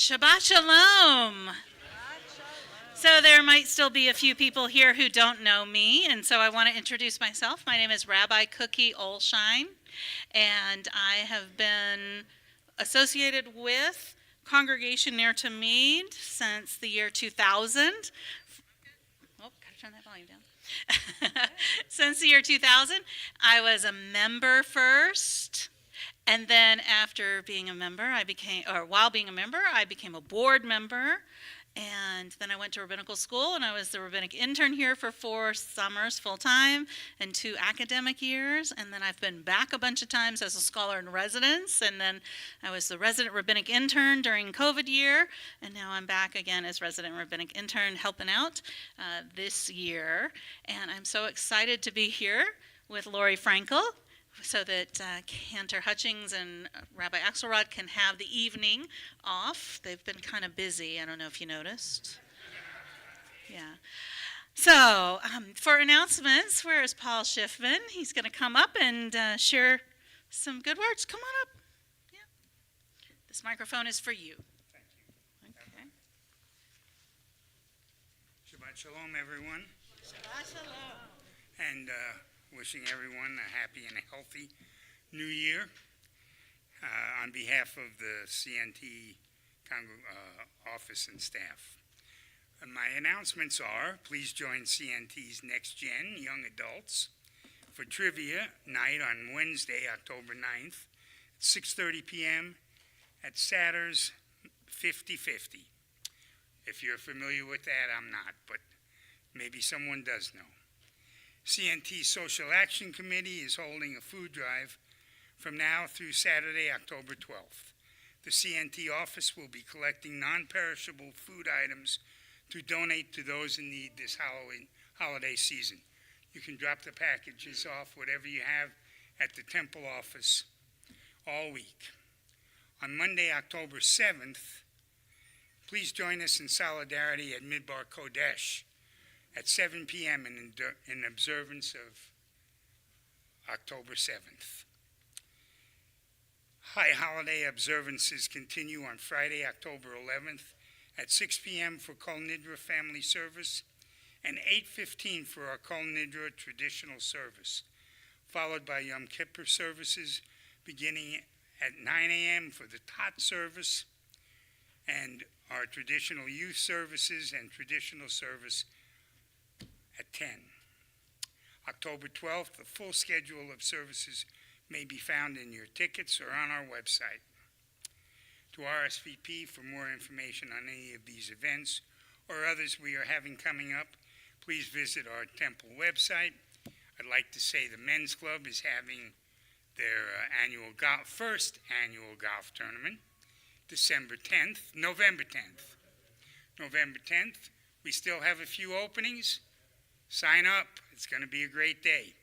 Shabbat Shalom. So there might still be a few people here who don't know me, and so I want to introduce myself. My name is Rabbi Cookie Olshine, and I have been associated with Congregation Near to Mead since the year 2000. Oh, gotta turn that volume down. Since the year 2000, I was a member first. And then after being a member, while being a member, I became a board member. And then I went to rabbinical school, and I was the rabbinic intern here for 4 summers full-time and 2 academic years. And then I've been back a bunch of times as a scholar in residence. And then I was the resident rabbinic intern during COVID year. And now I'm back again as resident rabbinic intern helping out this year. And I'm so excited to be here with Lori Frankel, so that Cantor Hutchings and Rabbi Axelrod can have the evening off. They've been kind of busy. I don't know if you noticed. Yeah. So for announcements, where is Paul Schiffman? He's going to come up and share some good words. Come on up. Yeah. This microphone is for you. Thank you. Okay. Shabbat Shalom, everyone. Shabbat Shalom. And wishing everyone a happy and a healthy new year. On behalf of the CNT office and staff. My announcements are, please join CNT's Next Gen Young Adults for trivia night on Wednesday, October 9th, at 6:30 p.m. at Satter's 50/50. If you're familiar with that, I'm not, but maybe someone does know. CNT Social Action Committee is holding a food drive from now through Saturday, October 12th. The CNT office will be collecting non-perishable food items to donate to those in need this holiday season. You can drop the packages off, whatever you have, at the temple office all week. On Monday, October 7th, please join us in solidarity at Midbar Kodesh at 7 p.m. in observance of October 7th. High holiday observances continue on Friday, October 11th at 6 p.m. for Kol Nidra family service and 8:15 for our Kol Nidra traditional service, followed by Yom Kippur services beginning at 9 a.m. for the Tot service and our traditional youth services and traditional service at 10. October 12th, the full schedule of services may be found in your tickets or on our website. To RSVP for more information on any of these events or others we are having coming up, please visit our temple website. I'd like to say the Men's Club is having their first annual golf tournament, November 10th. November 10th, we still have a few openings. Sign up. It's going to be a great day.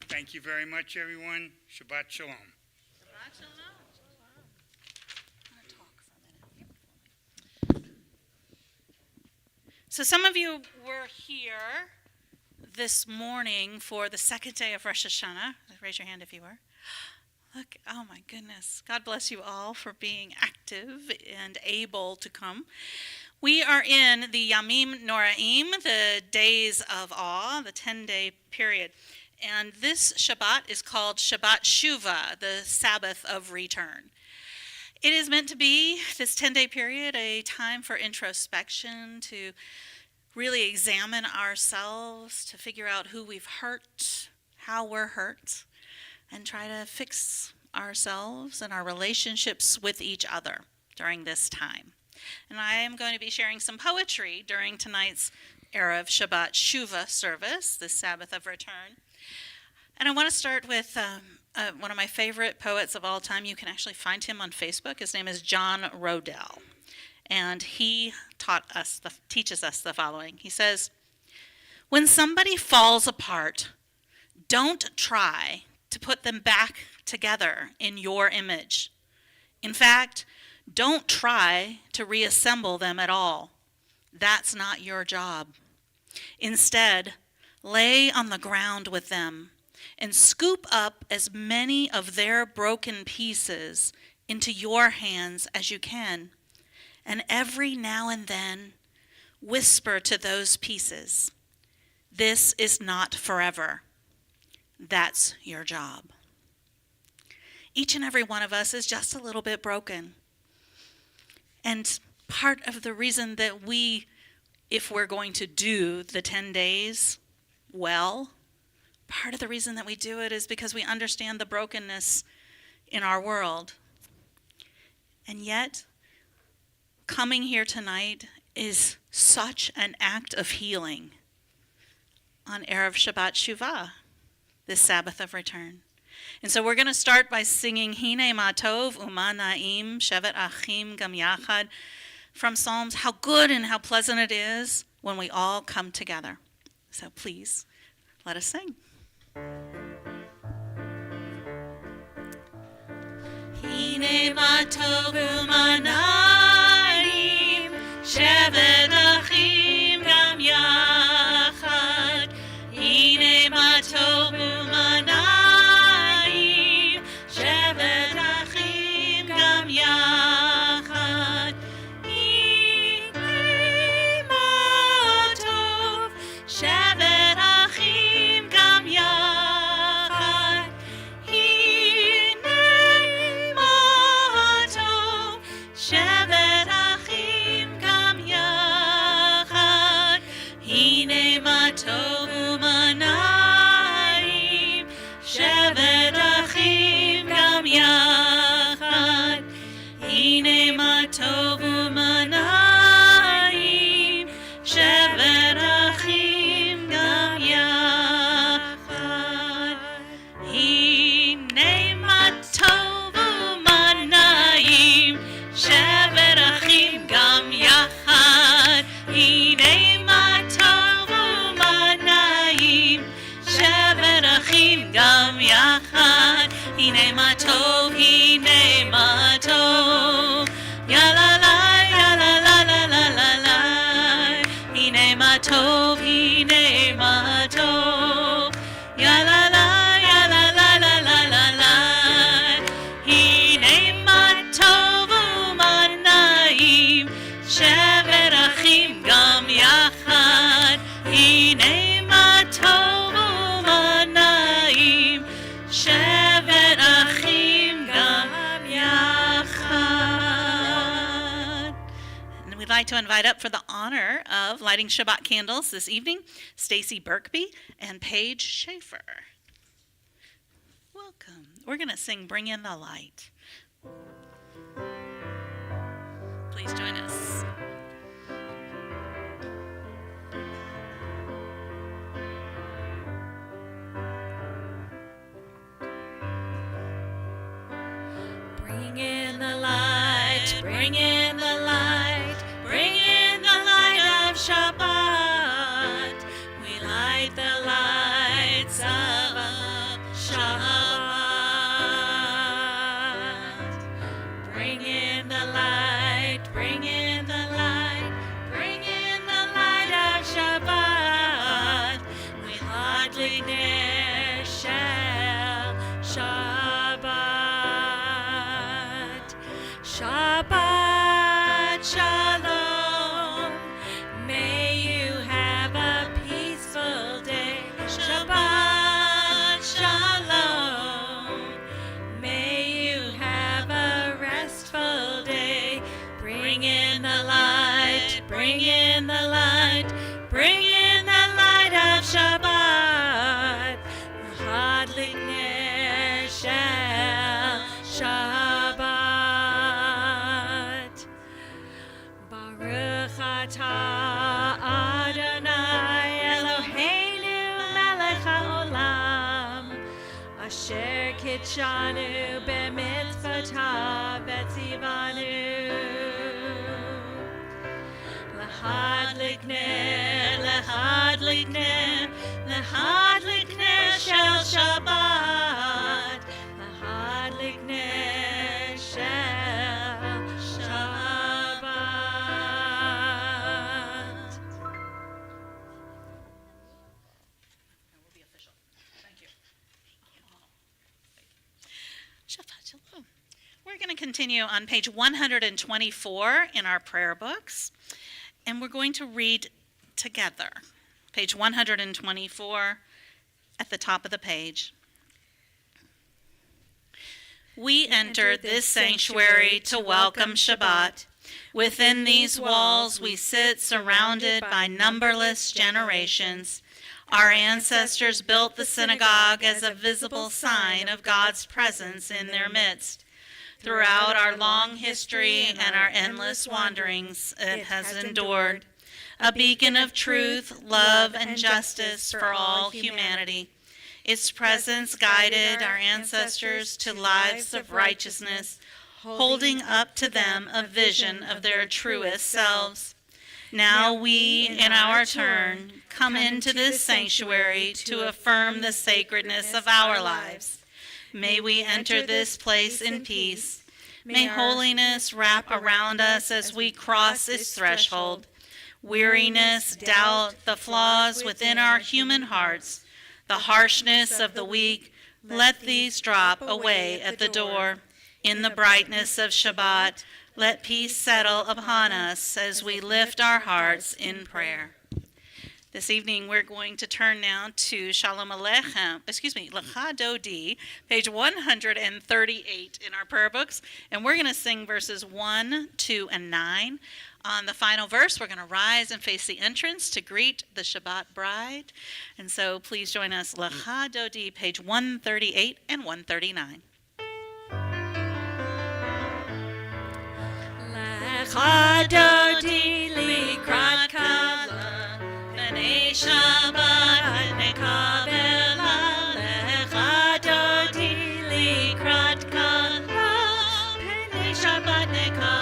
Thank you very much, everyone. Shabbat Shalom. Shabbat Shalom. I'm going to talk for a minute. So some of you were here this morning for the second day of Rosh Hashanah. Raise your hand if you were. Look, oh my goodness. God bless you all for being active and able to come. We are in the Yamim Noraim, the days of awe, the 10-day period. And this Shabbat is called Shabbat Shuvah, the Sabbath of return. It is meant to be, this 10-day period, a time for introspection, to really examine ourselves, to figure out who we've hurt, how we're hurt, and try to fix ourselves and our relationships with each other during this time. And I am going to be sharing some poetry during tonight's Erev Shabbat Shuvah service, the Sabbath of Return. And I want to start with one of my favorite poets of all time. You can actually find him on Facebook. His name is John Rodell. And he teaches us the following. He says, "When somebody falls apart, don't try to put them back together in your image. In fact, don't try to reassemble them at all. That's not your job. Instead, lay on the ground with them and scoop up as many of their broken pieces into your hands as you can. And every now and then, whisper to those pieces, this is not forever. That's your job. Each and every one of us is just a little bit broken. And part of the reason that we, if we're going to do the 10 days well, part of the reason that we do it is because we understand the brokenness in our world. And yet, coming here tonight is such an act of healing on Erev Shabbat Shuvah, this Sabbath of return. And so we're going to start by singing Hine Ma Tov Uma Naim Shevet Achim Gam Yachad from Psalms. How good and how pleasant it is when we all come together. So please, let us sing. Hine Ma Tov Uma Naim Shevet Achim Gam Yachad. Hine Ma Tov Uma Naim Shevet Achim Gam Yachad. Hine Ma Tov Shevet Achim Gam Yachad. Hine Ma Tov Shevet Achim Gam Yachad. Hine Ma Tov Uma Naim Shevet Achim Gam Yachad. Hine Ma Tov Uma Naim Shevet Achim Gam Yachad. Hine Ma Tov Uma Naim Shevet Achim Gam Yachad. Hine Ma Tov Uma Naim Shevet Achim Gam Yachad. Hine Ma Tov, Hine Ma Tov, Ya la la, Ya la la la la la la. Hine Ma Tov, Hine Ma Tov, Ya la la, Ya la la la la la la. Hine Ma Tov Uma Naim Shevet Achim Gam Yachad. Hine Ma Tov Uma Naim Shevet Achim Gam Yachad. And we'd like to invite up for the honor of lighting Shabbat candles this evening, Stacy Birkby and Paige Schaefer. Welcome. We're going to sing Bring in the Light. Please join us. Bring in the light, bring in the light, bring in the light of Shabbat. We light the lights of Shabbat. Bring in the light, bring in the light, bring in the light of Shabbat. We hardly ne'er shall Shabbat. Shabbat Shalom. May you have a peaceful day. Shabbat Shalom. May you have a restful day. Bring in the light, bring in the light, bring in the light of Shabbat. Hardly ne'er shall Shabbat. Baruch atah Adonai Eloheinu melech haolam, asher kitshanu b'mitzvotav v'tzivanu. L'hadlik ner, l'hadlik ner, l'hadlik ner shel Shabbat. L'hadlik ner shel Shabbat. We'll be official. Thank you. Shabbat Shalom. We're going to continue on page 124 in our prayer books, and we're going to read together. Page 124 at the top of the page. We enter this sanctuary to welcome Shabbat. Within these walls we sit surrounded by numberless generations. Our ancestors built the synagogue as a visible sign of God's presence in their midst. Throughout our long history and our endless wanderings, it has endured, a beacon of truth, love, and justice for all humanity. Its presence guided our ancestors to lives of righteousness, holding up to them a vision of their truest selves. Now we, in our turn, come into this sanctuary to affirm the sacredness of our lives. May we enter this place in peace. May holiness wrap around us as we cross its threshold. Weariness, doubt, the flaws within our human hearts, the harshness of the weak, let these drop away at the door. In the brightness of Shabbat, let peace settle upon us as we lift our hearts in prayer. This evening, we're going to turn now to Shalom Aleichem, Lecha Dodi, page 138 in our prayer books, and we're going to sing verses 1, 2, and 9. On the final verse, we're going to rise and face the entrance to greet the Shabbat bride. And so please join us, Lecha Dodi, page 138 and 139. Lecha Dodi likrat kala, b'nei Shabbat nekabela. Lecha Dodi likrat kala, b'nei Shabbat nekabela.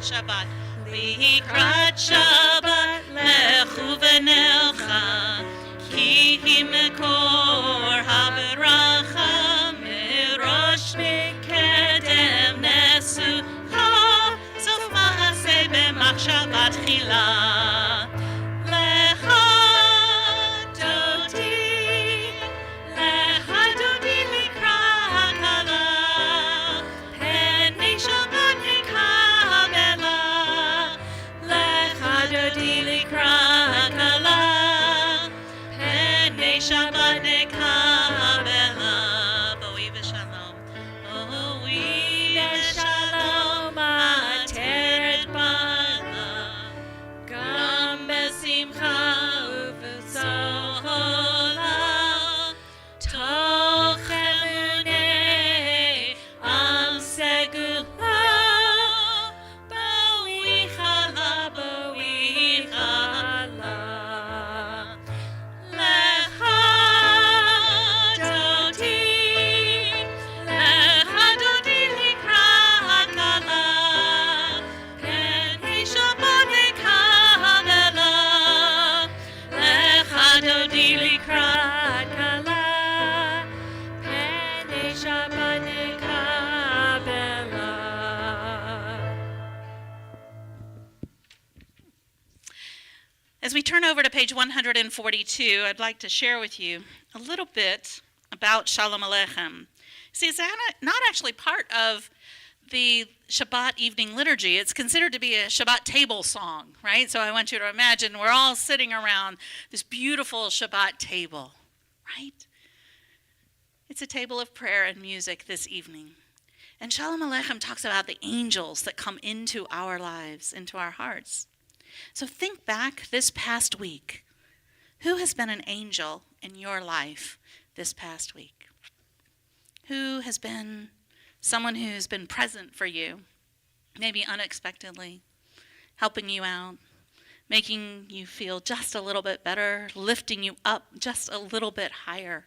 Shabbat, likrat Shabbat, lechu v'nelcha, ki hi mekor haberacha, merosh mikedem nesucha, sof ma'aseh b'machshavat chila. Lecha Dodi, lecha Dodi likrat kala, penei Shabbat nekabela. Lecha Dodi likrat kala, penei Shabbat nekabela. Boi v'shalom, boi v'shalom, ateret bala, gam besimcha uv'zola, toch emunei am segula. Boi chala, boi chala. Lecha Dodi, lecha Dodi likrat kala, penei Shabbat nekabela. Lecha Dodi likrat kala, penei Shabbat nekabela. As we turn over to page 142, I'd like to share with you a little bit about Shalom Aleichem. See, it's not actually part of the Shabbat evening liturgy. It's considered to be a Shabbat table song, right? So I want you to imagine we're all sitting around this beautiful Shabbat table, right? It's a table of prayer and music this evening. And Shalom Aleichem talks about the angels that come into our lives, into our hearts. So think back this past week. Who has been an angel in your life this past week? Who has been someone who's been present for you, maybe unexpectedly, helping you out, making you feel just a little bit better, lifting you up just a little bit higher?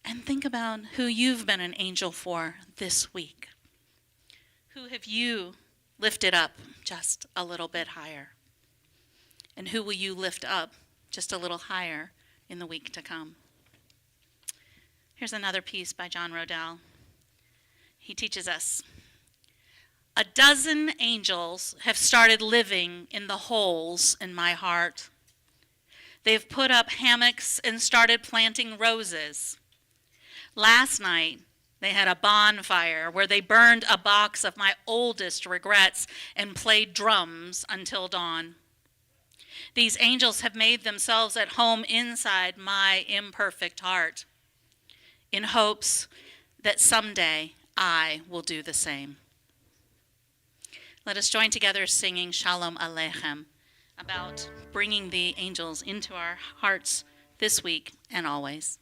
And think about who you've been an angel for this week. Who have you lifted up just a little bit higher? And who will you lift up just a little higher in the week to come? Here's another piece by John Rodell. He teaches us, 12 angels have started living in the holes in my heart. They've put up hammocks and started planting roses. Last night, they had a bonfire where they burned a box of my oldest regrets and played drums until dawn. These angels have made themselves at home inside my imperfect heart, in hopes that someday I will do the same. Let us join together singing Shalom Aleichem, about bringing the angels into our hearts this week and always.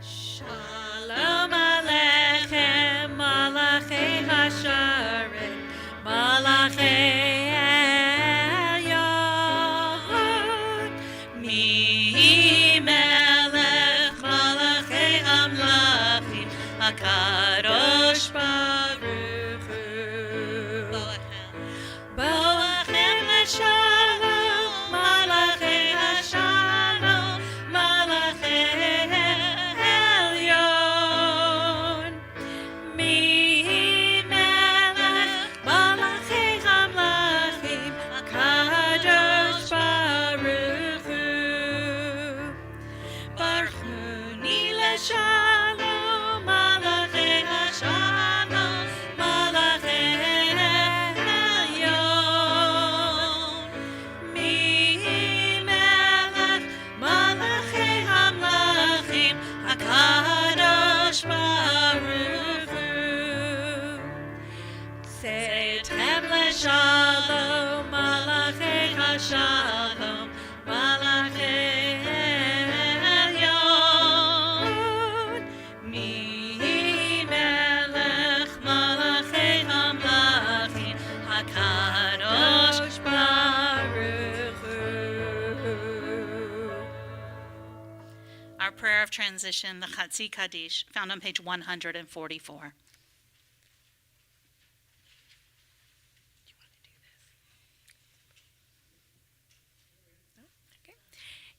Shalom Aleichem, Malachei Hasharet, Malachei Elyon, Mi Melech, Malachei Amlachim, HaKadosh Baruch Hu. Boachem Leshalom, Malachei Hashalom, Malachei Elyon. Mi Melech, Malachei Hamlachim, HaKadosh Baruch Hu. Baruchuni Leshalom, Malachei Hashalom, Malachei Elyon. Mi Melech, Malachei Hamlachim, HaKadosh Baruch Hu. Tzeitem Leshalom, Malachei Hashalom, Malachei Elyon. Mi Melech, Malachei Hamlachim, HaKadosh Baruch Hu. Our prayer of transition, the Chatzi Kaddish, found on page 144.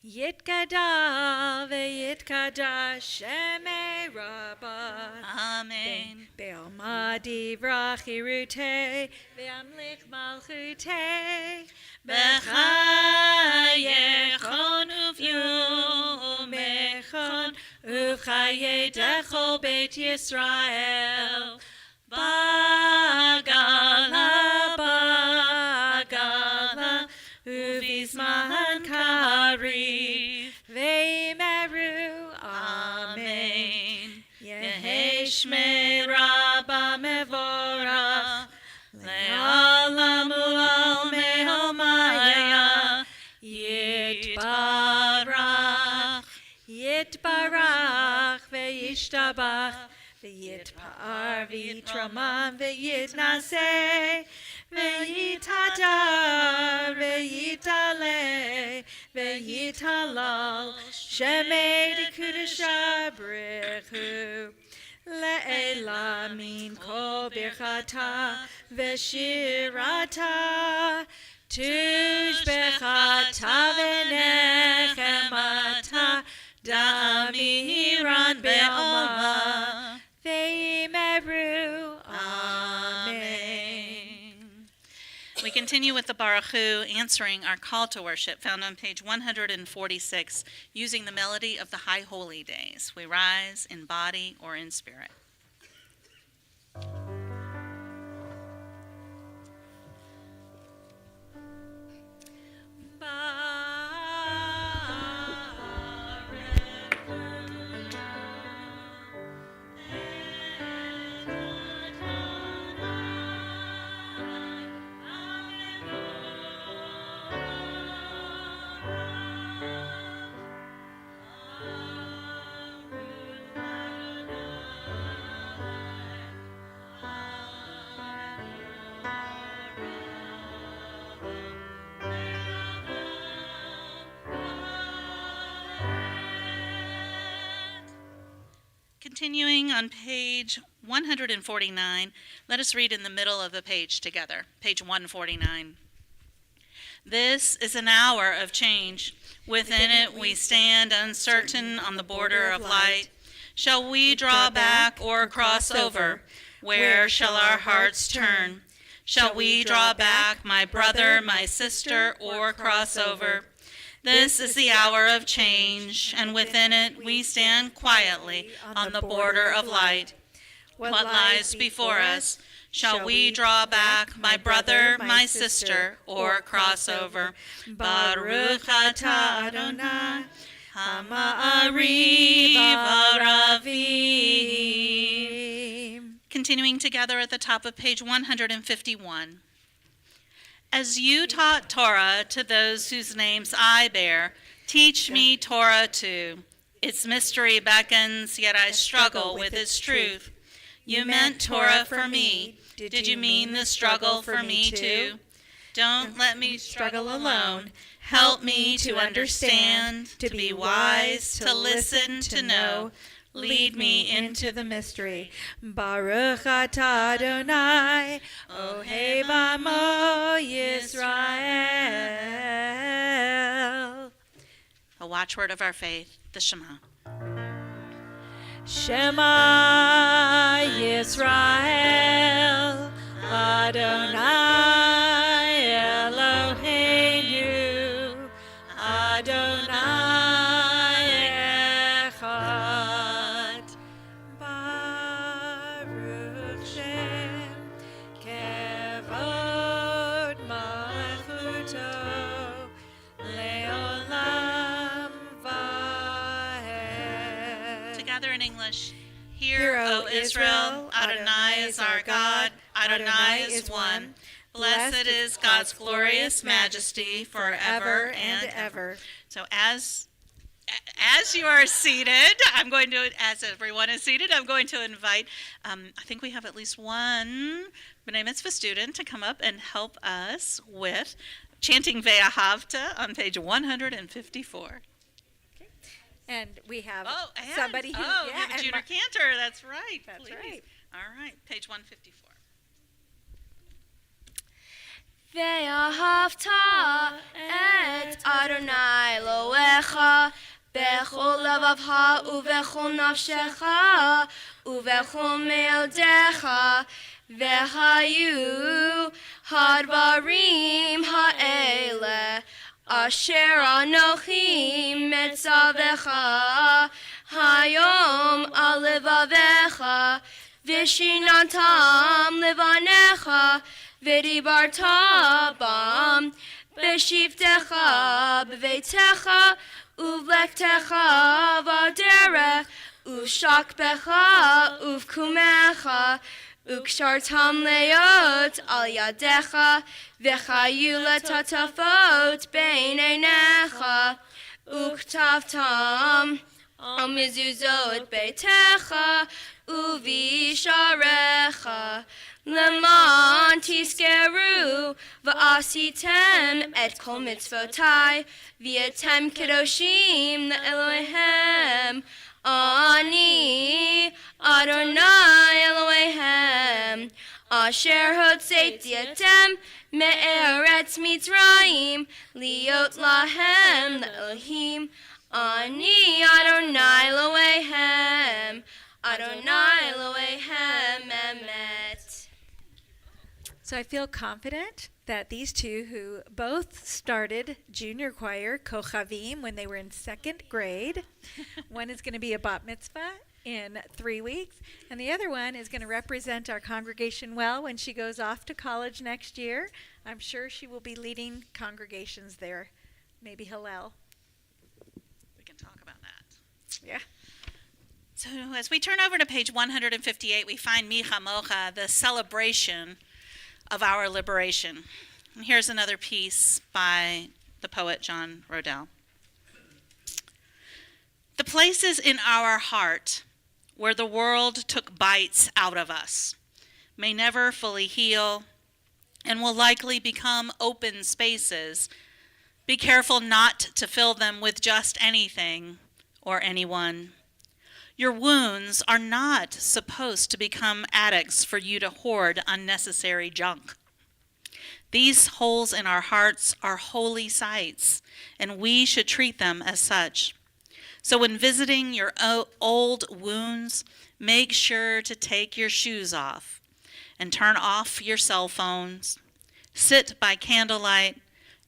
Yitkada veyitkada shemei rabba. Amen. Be'almadi vrachirute ve'amlich malchute B'chayechon uv'yomechon uv'chaye dechol beit Yisrael bagala bagala uv'izman kariv ve'meru amen. Yehi shmei rabba mevorach le'alam ulal me'omaya yitbarach yitbarach ve'yishtabach ve'yitpa'ar ve'yitramam ve'yitnaseh ve'yitadar ve'yitaleh ve'yitalal shemei dekudesha brechu le'ela min kol birchata ve'shirata tushbechata ve'nechemata da'amiran be'alma ve'meru amen. We continue with the Baruch Hu, answering our call to worship, found on page 146, using the melody of the High Holy Days. We rise in body or in spirit. Continuing on page 149, let us read in the middle of the page together, page 149. This is an hour of change. Within it we stand uncertain on the border of light. Shall we draw back or cross over? Where shall our hearts turn? Shall we draw back, my brother, my sister, or cross over? This is the hour of change, and within it we stand quietly on the border of light. What lies before us? Shall we draw back, my brother, my sister, or cross over? Baruch atah Adonai, ha'ma'ariv aravim. Continuing together at the top of page 151. As you taught Torah to those whose names I bear, teach me Torah too. Its mystery beckons, yet I struggle with its truth. You meant Torah for me. Did you mean the struggle for me too? Don't let me struggle alone. Help me to understand, to be wise, to listen, to know. Lead me into the mystery. Baruch atah Adonai, Ohev Amo Yisrael. A watchword of our faith, the Shema. Shema Yisrael, Adonai Eloheinu, Adonai Echad. Baruch Shem Kevod Malchuto Leolam Vaed. Together in English. Hear, O Israel, Adonai is our God, Adonai is one. Blessed is God's glorious majesty forever and ever. So as you are seated, as everyone is seated, I'm going to invite, I think we have at least one B'nai Mitzvah student to come up and help us with chanting Ve'ahavta on page 154. And we have and somebody who... we have a junior cantor. That's right. That's please. right. All right, page 154. Ve'ahavta et Adonai Elohecha bechol levavcha uvechol nafshecha uvechol me'odecha ve'hayu hadvarim ha'ele asher anochi metzavecha hayom al levavecha v'shinatam levanecha v'dibarta bam b'shivtecha b'veitecha uvlektecha v'derech ushakbecha uvkumecha ukshartam leot al yadecha v'chayu letatafot bein einecha uktavtam al mezuzot beitecha uvisharecha Leman tiskeru v'asitem et kol mitzvotai v'yetem kedoshim le'Elohem ani Adonai Elohem asher hotzeiti etem me'eretz Mitzrayim liot lahem le'Elohim ani Adonai Elohem Adonai Elohem emet. So I feel confident that these two, who both started junior choir, Kochavim, when they were in second grade, one is going to be a bat mitzvah in 3 weeks, and the other one is going to represent our congregation well when she goes off to college next year. I'm sure she will be leading congregations there, maybe Hillel. We can talk about that. Yeah. So as we turn over to page 158, we find Mi Chamocha, the celebration of our liberation. And here's another piece by the poet John Rodell. The places in our heart where the world took bites out of us may never fully heal and will likely become open spaces. Be careful not to fill them with just anything or anyone. Your wounds are not supposed to become addicts for you to hoard unnecessary junk. These holes in our hearts are holy sites, and we should treat them as such. So when visiting your old wounds, make sure to take your shoes off and turn off your cell phones. Sit by candlelight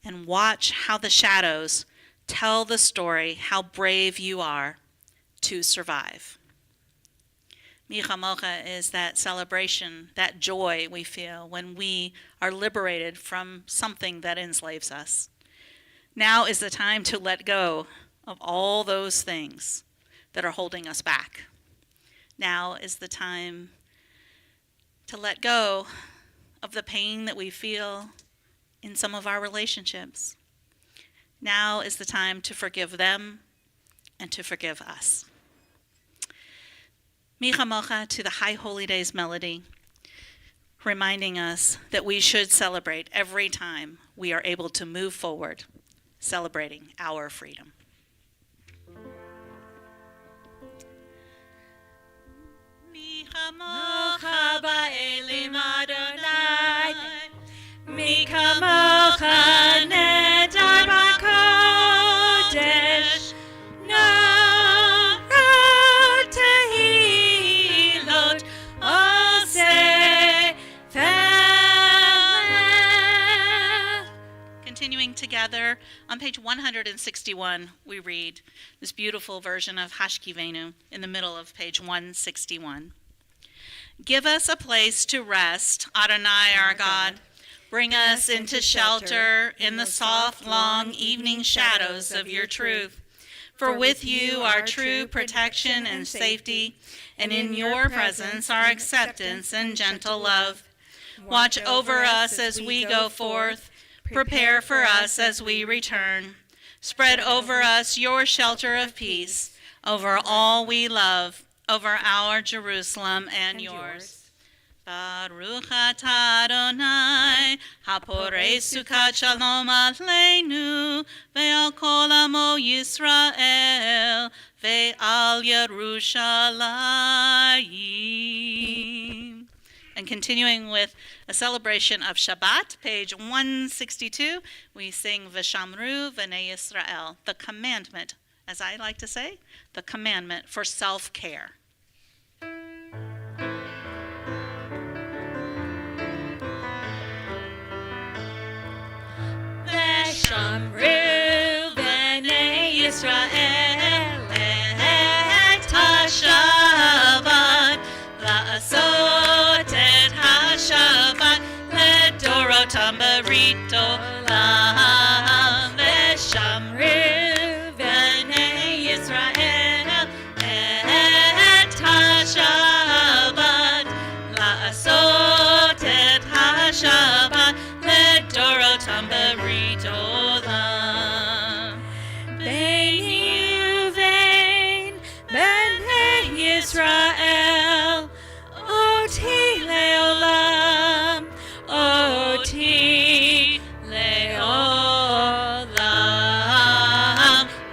and watch how the shadows tell the story how brave you are to survive. Micha Mocha is that celebration, that joy we feel when we are liberated from something that enslaves us. Now is the time to let go of all those things that are holding us back. Now is the time to let go of the pain that we feel in some of our relationships. Now is the time to forgive them and to forgive us. Micha Mocha to the High Holy Days melody, reminding us that we should celebrate every time we are able to move forward, celebrating our freedom. Micha Mocha ba'elim Adonai, Micha Mocha nedar b'kodesh, Na'at tehilot oseh felech. Continuing together, on page 161, we read this beautiful version of Hashkivenu in the middle of page 161. Give us a place to rest, Adonai our God. Bring us into shelter in the soft, long evening shadows of your truth. For with you are true protection and safety, and in your presence our acceptance and gentle love. Watch over us as we go forth. Prepare for us as we return. Spread over us your shelter of peace, over all we love, over our Jerusalem and yours. Baruch atah Adonai, haporei sukat shalom aleinu, ve'al kol amo Yisrael, ve'al Yerushalayim. And continuing with a celebration of Shabbat, page 162, we sing V'shamru v'nei Yisrael, the commandment, as I like to say, the commandment for self-care. V'shamru v'nei Yisrael et ha-Shabbat, la'asot et ha-Shabbat ledorotam berito lam. V'shamru v'nei Yisrael et ha-Shabbat, la'asot et ha-Shabbat ledorotam berito lam. Beini uvein b'nei Yisrael, oti leolam, oti leolam.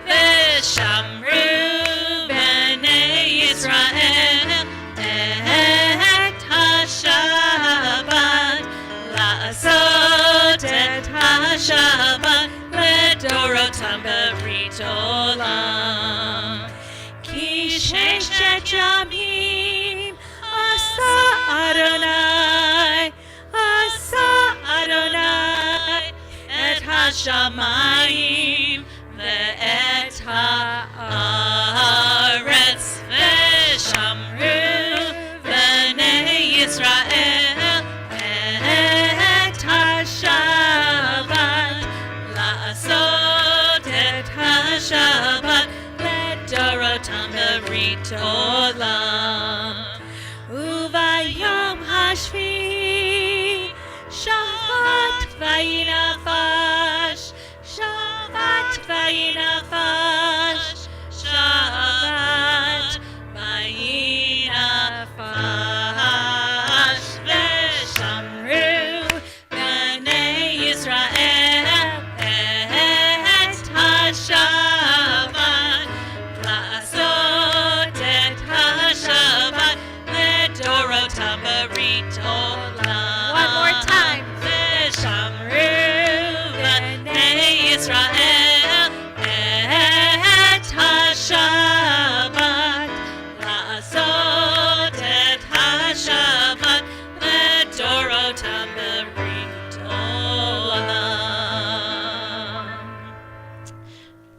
V'shamru b'nei Yisrael et ha-Shabbat, la'asot et ha-Shabbat ledorotam berito lam. Ki sheshet yamim asa Adonai, et ha-shamayim ve'et ha'aretz. V'shamru b'nei Yisrael et ha-Shabbat, la'asot et ha-Shabbat ledorotam berito lam. Uvayom hashvi Shabbat vayinafash, Shabbat vayinafash, Shabbat vayinafash. V'shamru b'nei Yisrael et ha-Shabbat, la'asot et tambourine olam. One more time. V'shamru b'nei Yisrael et ha-Shabbat la'asot et ha-Shabbat לדורותם ברית olam.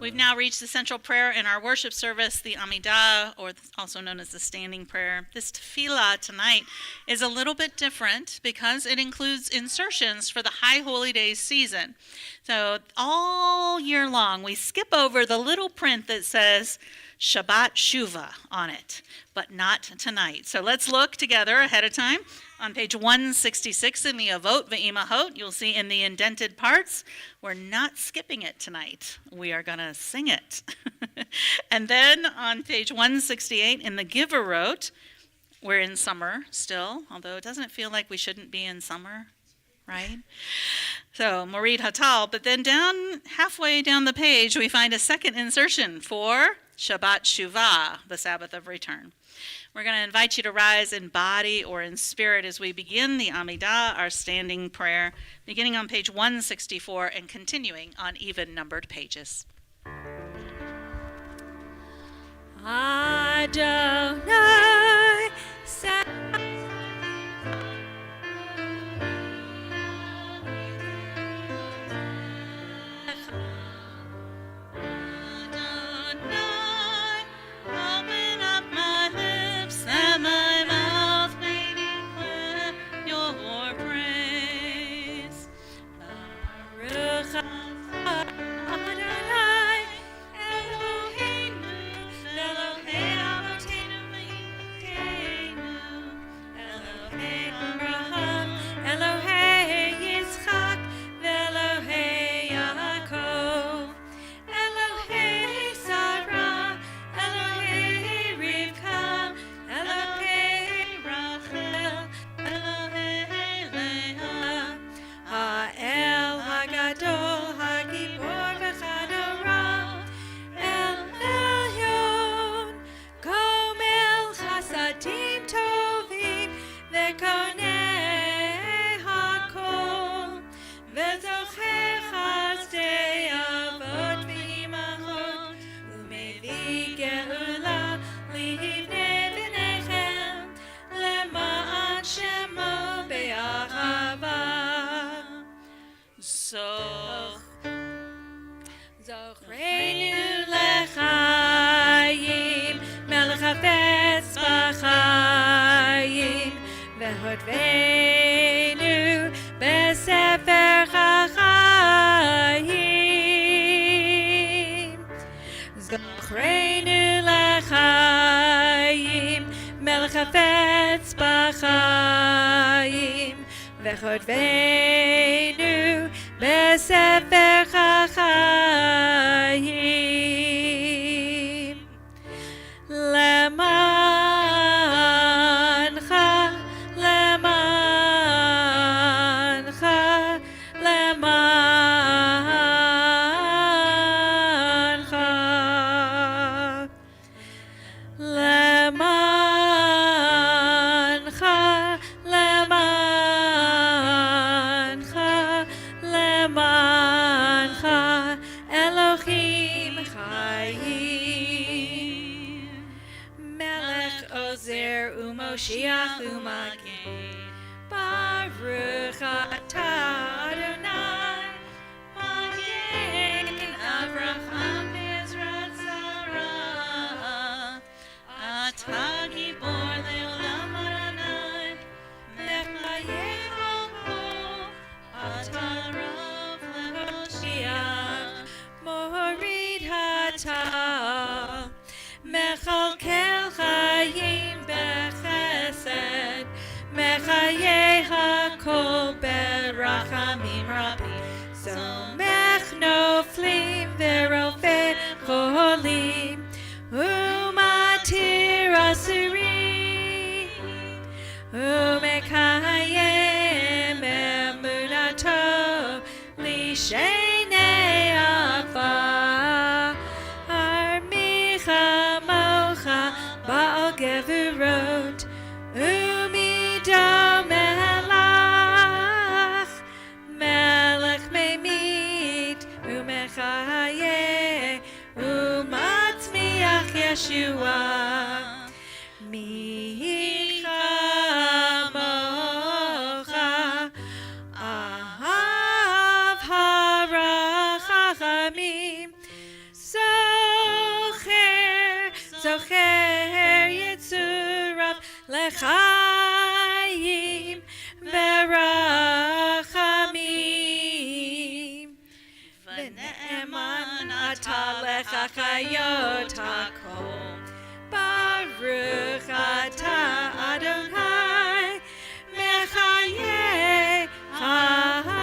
We've now reached the central prayer in our worship service, the Amidah, or also known as the standing prayer. This tefillah tonight is a little bit different because it includes insertions for the High Holy Days season. So all year long, we skip over the little print that says Shabbat Shuvah on it, but not tonight. So let's look together ahead of time. On page 166 in the Avot Ve'imahot, you'll see in the indented parts, we're not skipping it tonight. We are going to sing it. And then on page 168 in the Giverot, we're in summer still, although it doesn't feel like we shouldn't be in summer, right? So Morid Hatal, but then down halfway down the page, we find a second insertion for Shabbat Shuvah, the Sabbath of return. We're going to invite you to rise in body or in spirit as we begin the Amidah, our standing prayer, beginning on page 164 and continuing on even numbered pages. Adonai, Adonai, open up my lips that my mouth may declare your praise. Baruch Adonai, Eloheinu, Elohei Avotenu V'Yimkeinu, Elohei Abraham, Elohei Yitzchak, Elohei Yaakov, Elohei Sarah, Elohei Rivka, Elohei Rachel, Elohei Leah, Ha'el Hagadol, Hagibor v'Chadorah, El Elyon, Gomel Chasadim Tovim, V'Konei Hakol, V'Zochei Chazdei Avot V'Imachot, U'Mevi Geula Livnei B'nechem, Lema'an Shemo Be'ahava. So Zochreinu lechayim, Melech hafetz b'chayim, V'hodveinu b'sefer chachayim. Zochreinu lechayim, Melech hafetz b'chayim, V'chodveinu b'sefer chachayim. Lemancha, lemancha, lemancha, lemancha, lemancha, lemancha, Elohim chayim. Melech Ozer u'Moshiach u'Magen, Baruch atah Adonai, Magen Avraham Bezrat Sarah, atah Gibor le'olam Adonai, Mechayeh hakol, atah Rav le'Moshiach, Morid hatah, Mechalkel chayim bechesed, Mechayeh hakol berachamim rabim, Somech noflim verofeh cholim, Umatir asurim, Umekayem emunato lishenei afar, Armicha mocha ba'al gevurot, Umid hayot hakol. Baruch atah Adonai mechaye hakol.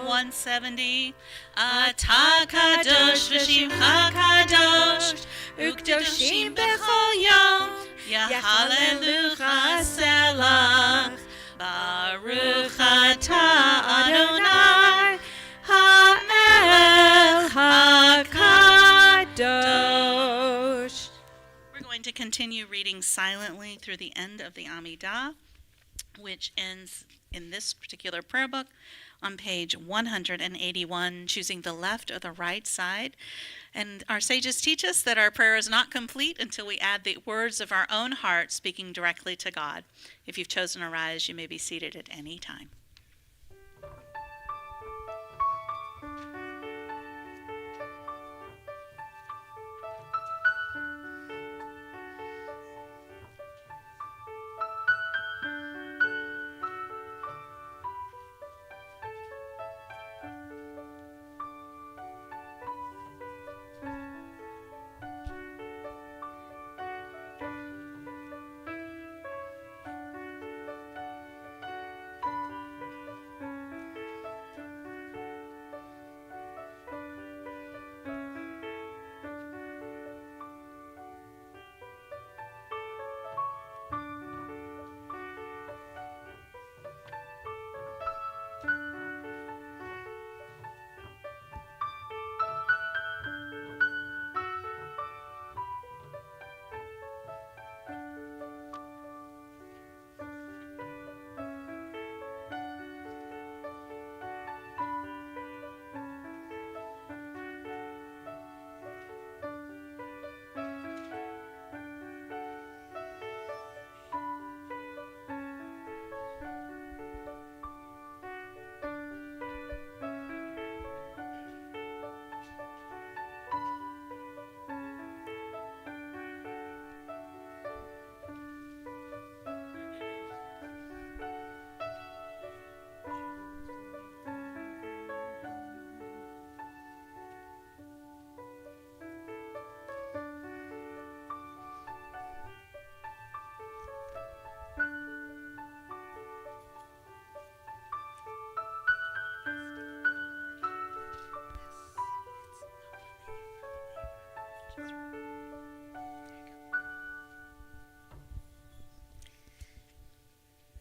170. Atah kadosh v'shimcha kadosh, ukdoshim b'chol yom, yahalelucha selach. Baruch atah Adonai ha'el hakadosh. We're going to continue reading silently through the end of the Amidah, which ends in this particular prayer book on page 181, choosing the left or the right side. And our sages teach us that our prayer is not complete until we add the words of our own heart speaking directly to God. If you've chosen to rise, you may be seated at any time.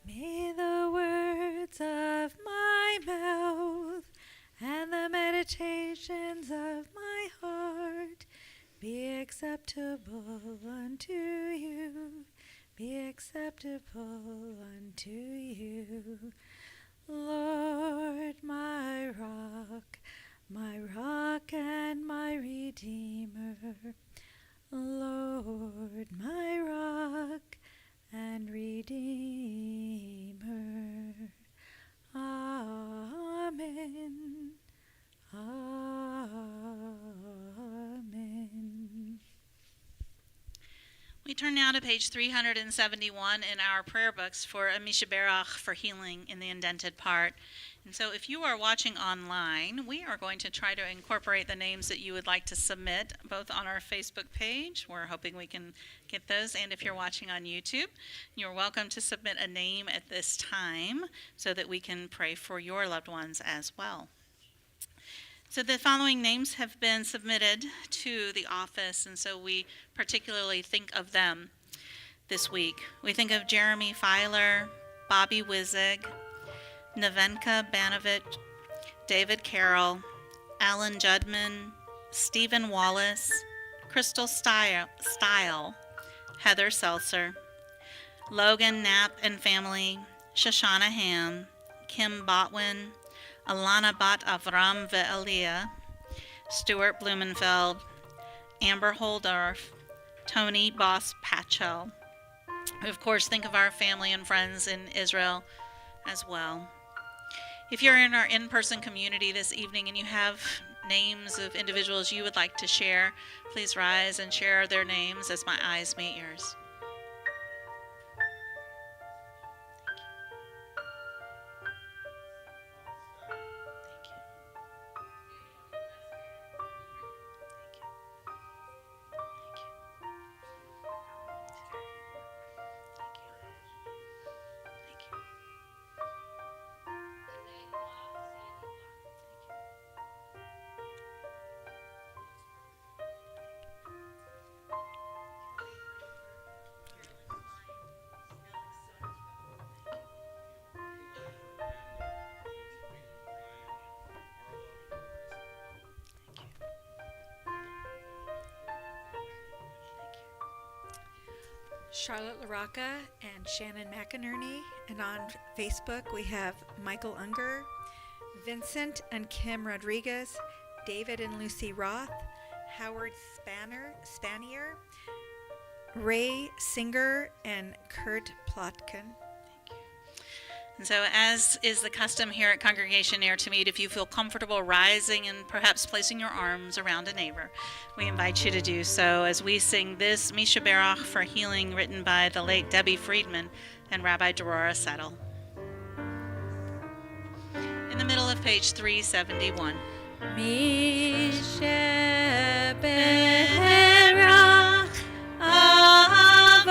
May the words of my mouth and the meditations of my heart be acceptable unto you, be acceptable unto you. Lord, my rock and my redeemer. Lord, my rock and redeemer. Amen. Amen. We turn now to page 371 in our prayer books for a Mishaberach for healing in the indented part. And so if you are watching online, we are going to try to incorporate the names that you would like to submit, both on our Facebook page. We're hoping we can get those. And if you're watching on YouTube, you're welcome to submit a name at this time so that we can pray for your loved ones as well. So the following names have been submitted to the office, and so we particularly think of them this week. We think of Jeremy Filer, Bobby Wizig, Nevenka Banovich, David Carroll, Alan Judman, Stephen Wallace, Crystal Style, Heather Seltzer, Logan Knapp and family, Shoshana Ham, Kim Botwin, Alana Bat Avram Ve'elia, Stuart Blumenfeld, Amber Holdorf, Tony Boss Patchell. We, of course, think of our family and friends in Israel as well. If you're in our in-person community this evening and you have names of individuals you would like to share, please rise and share their names as my eyes meet yours. Charlotte LaRocca and Shannon McInerney. And on Facebook, we have Michael Unger, Vincent and Kim Rodriguez, David and Lucy Roth, Howard Spanier, Ray Singer, and Kurt Plotkin. And so, as is the custom here at Congregation Near to Meet, if you feel comfortable rising and perhaps placing your arms around a neighbor, we invite you to do so as we sing this Misha Barach for Healing, written by the late Debbie Friedman and Rabbi Dorora Settle. In the middle of page 371. Misha Barach Avotenu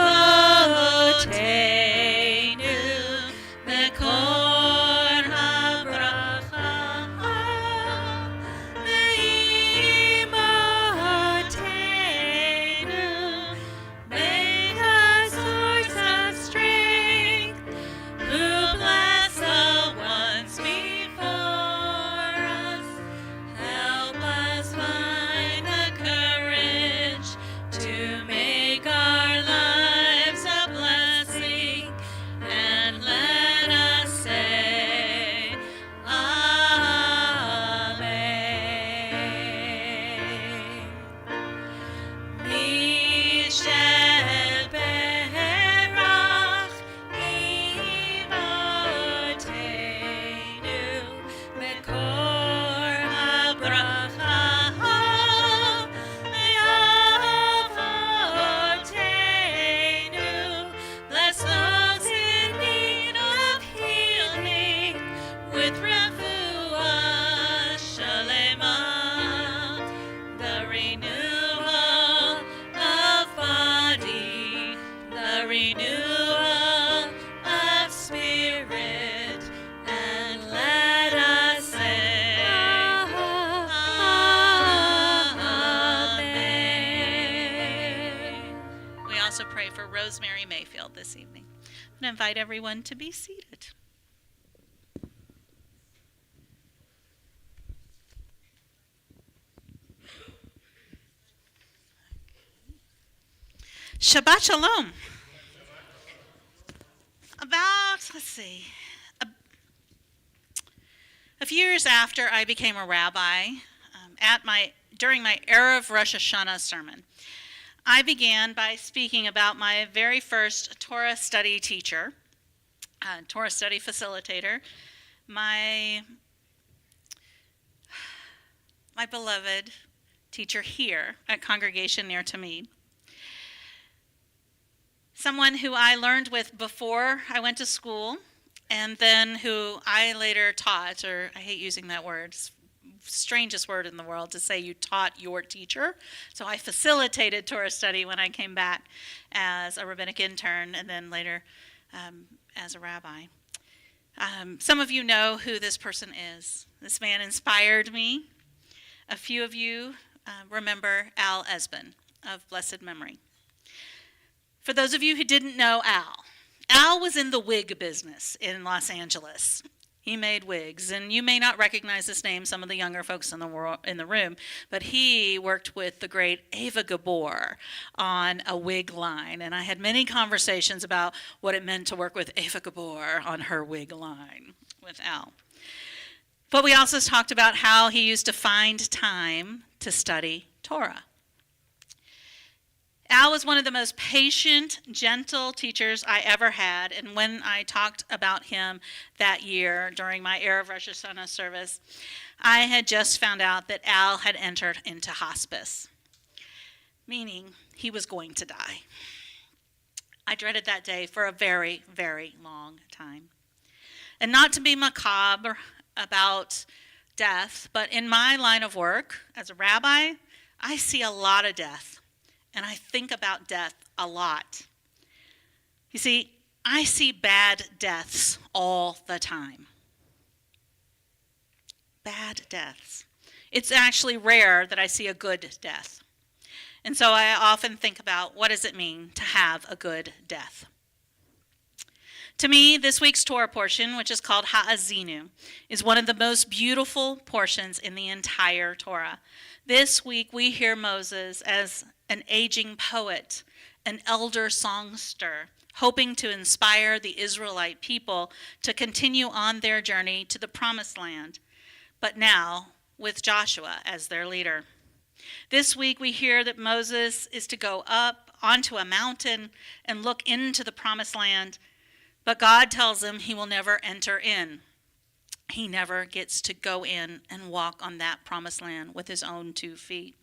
Mekor HaBracha Leimotenu Made a source of strength who bless the ones before us. Help us find the courage to make our lives a blessing, and let us say Amen. Misha Barach Imotenu Mekor HaBracha Leavotenu. Bless those in need of healing with refuah shalema, the renewal of body, the renewal of spirit, and let us say Amen. We also pray for Rosemary Mayfield this evening. And invite everyone to be seated. Shabbat Shalom. A few years after I became a rabbi, during my Erev Rosh Hashanah sermon, I began by speaking about my very first Torah study teacher, Torah study facilitator, my beloved teacher here at Congregation Near to Mead. Someone who I learned with before I went to school, and then who I later taught, or I hate using that word, it's the strangest word in the world to say you taught your teacher. So I facilitated Torah study when I came back as a rabbinic intern, and then later as a rabbi. Some of you know who this person is. This man inspired me. A few of you remember Al Esben of blessed memory. For those of you who didn't know Al was in the wig business in Los Angeles. He made wigs, and you may not recognize this name, some of the younger folks in the room, but he worked with the great Ava Gabor on a wig line, and I had many conversations about what it meant to work with Ava Gabor on her wig line with Al. But we also talked about how he used to find time to study Torah. Al was one of the most patient, gentle teachers I ever had, and when I talked about him that year during my Erev Rosh Hashanah service, I had just found out that Al had entered into hospice, meaning he was going to die. I dreaded that day for a very, very long time. And not to be macabre about death, but in my line of work as a rabbi, I see a lot of death. And I think about death a lot. You see, I see bad deaths all the time. Bad deaths. It's actually rare that I see a good death. And so I often think about, what does it mean to have a good death? To me, this week's Torah portion, which is called Ha'azinu, is one of the most beautiful portions in the entire Torah. This week we hear Moses as an aging poet an elder songster, hoping to inspire the Israelite people to continue on their journey to the Promised Land, but now with Joshua as their leader. This week we hear that Moses is to go up onto a mountain and look into the Promised Land, but God tells him he will never enter in. He never gets to go in and walk on that Promised Land with his own 2 feet.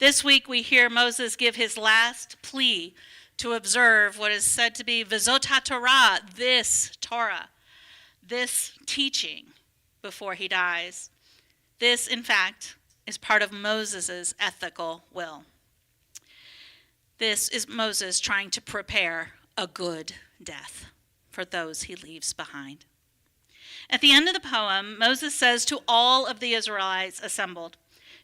This week we hear Moses give his last plea to observe what is said to be V'zot HaTorah, this Torah, this teaching, before he dies. This, in fact, is part of Moses' ethical will. This is Moses trying to prepare a good death for those he leaves behind. At the end of the poem, Moses says to all of the Israelites assembled,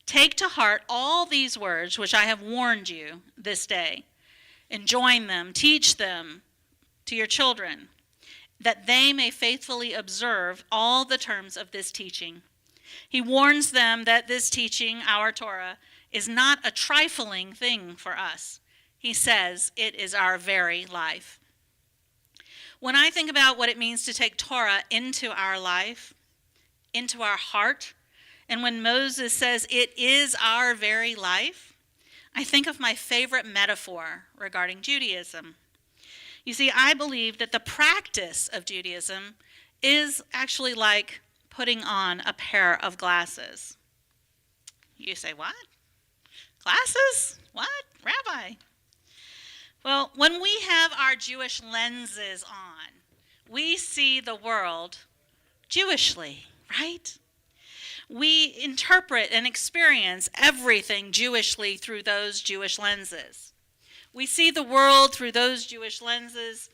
"Take to heart all these words which I have warned you this day. Enjoin them, teach them to your children, that they may faithfully observe all the terms of this teaching." He warns them that this teaching, our Torah, is not a trifling thing for us. He says it is our very life. When I think about what it means to take Torah into our life, into our heart, and when Moses says it is our very life, I think of my favorite metaphor regarding Judaism. You see, I believe that the practice of Judaism is actually like putting on a pair of glasses. You say, what? Glasses? What? Rabbi? Well, when we have our Jewish lenses on, we see the world Jewishly, right? We interpret and experience everything Jewishly through those Jewish lenses. We see the world through those Jewish lenses,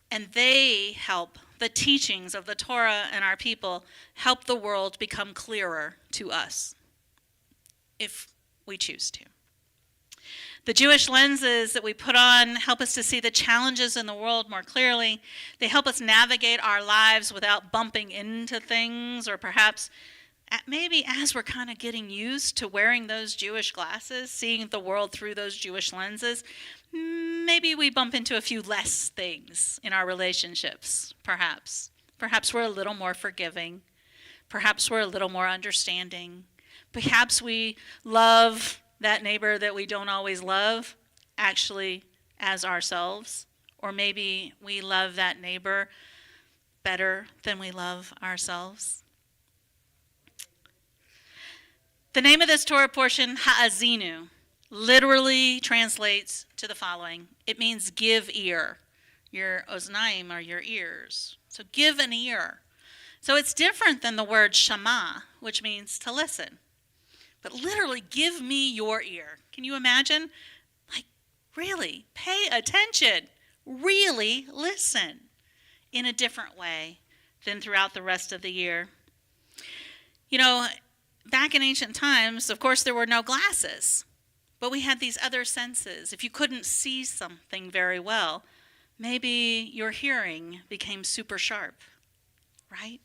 and they help, the teachings of the Torah and our people, help the world become clearer to us, if we choose to. The Jewish lenses that we put on help us to see the challenges in the world more clearly. They help us navigate our lives without bumping into things, or perhaps maybe as we're kind of getting used to wearing those Jewish glasses, seeing the world through those Jewish lenses, maybe we bump into a few less things in our relationships, perhaps. Perhaps we're a little more forgiving. Perhaps we're a little more understanding. Perhaps we love that neighbor that we don't always love, actually as ourselves. Or maybe we love that neighbor better than we love ourselves. The name of this Torah portion, Ha'azinu, literally translates to the following. It means give ear. Your oznaim are your ears. So give an ear. So it's different than the word shama, which means to listen. But literally, give me your ear. Can you imagine? Like, really, pay attention. Really listen in a different way than throughout the rest of the year. You know, back in ancient times, of course, there were no glasses, but we had these other senses. If you couldn't see something very well, maybe your hearing became super sharp, right?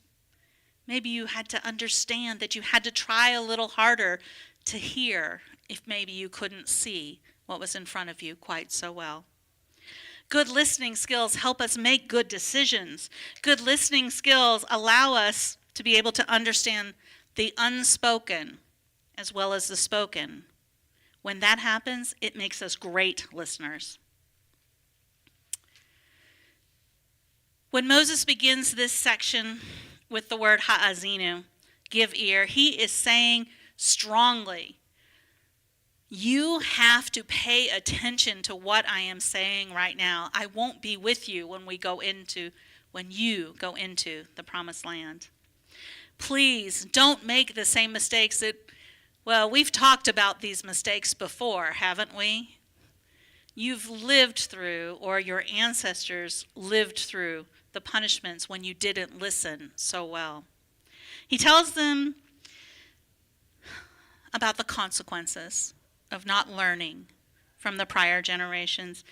Maybe you had to understand that you had to try a little harder to hear if maybe you couldn't see what was in front of you quite so well. Good listening skills help us make good decisions. Good listening skills allow us to be able to understand the unspoken as well as the spoken. When that happens, it makes us great listeners. When Moses begins this section with the word ha'azinu, give ear, he is saying strongly, you have to pay attention to what I am saying right now. I won't be with you when you go into the promised land. Please don't make the same mistakes we've talked about these mistakes before, haven't we? You've lived through, or your ancestors lived through, the punishments when you didn't listen so well. He tells them about the consequences of not learning from the prior generations.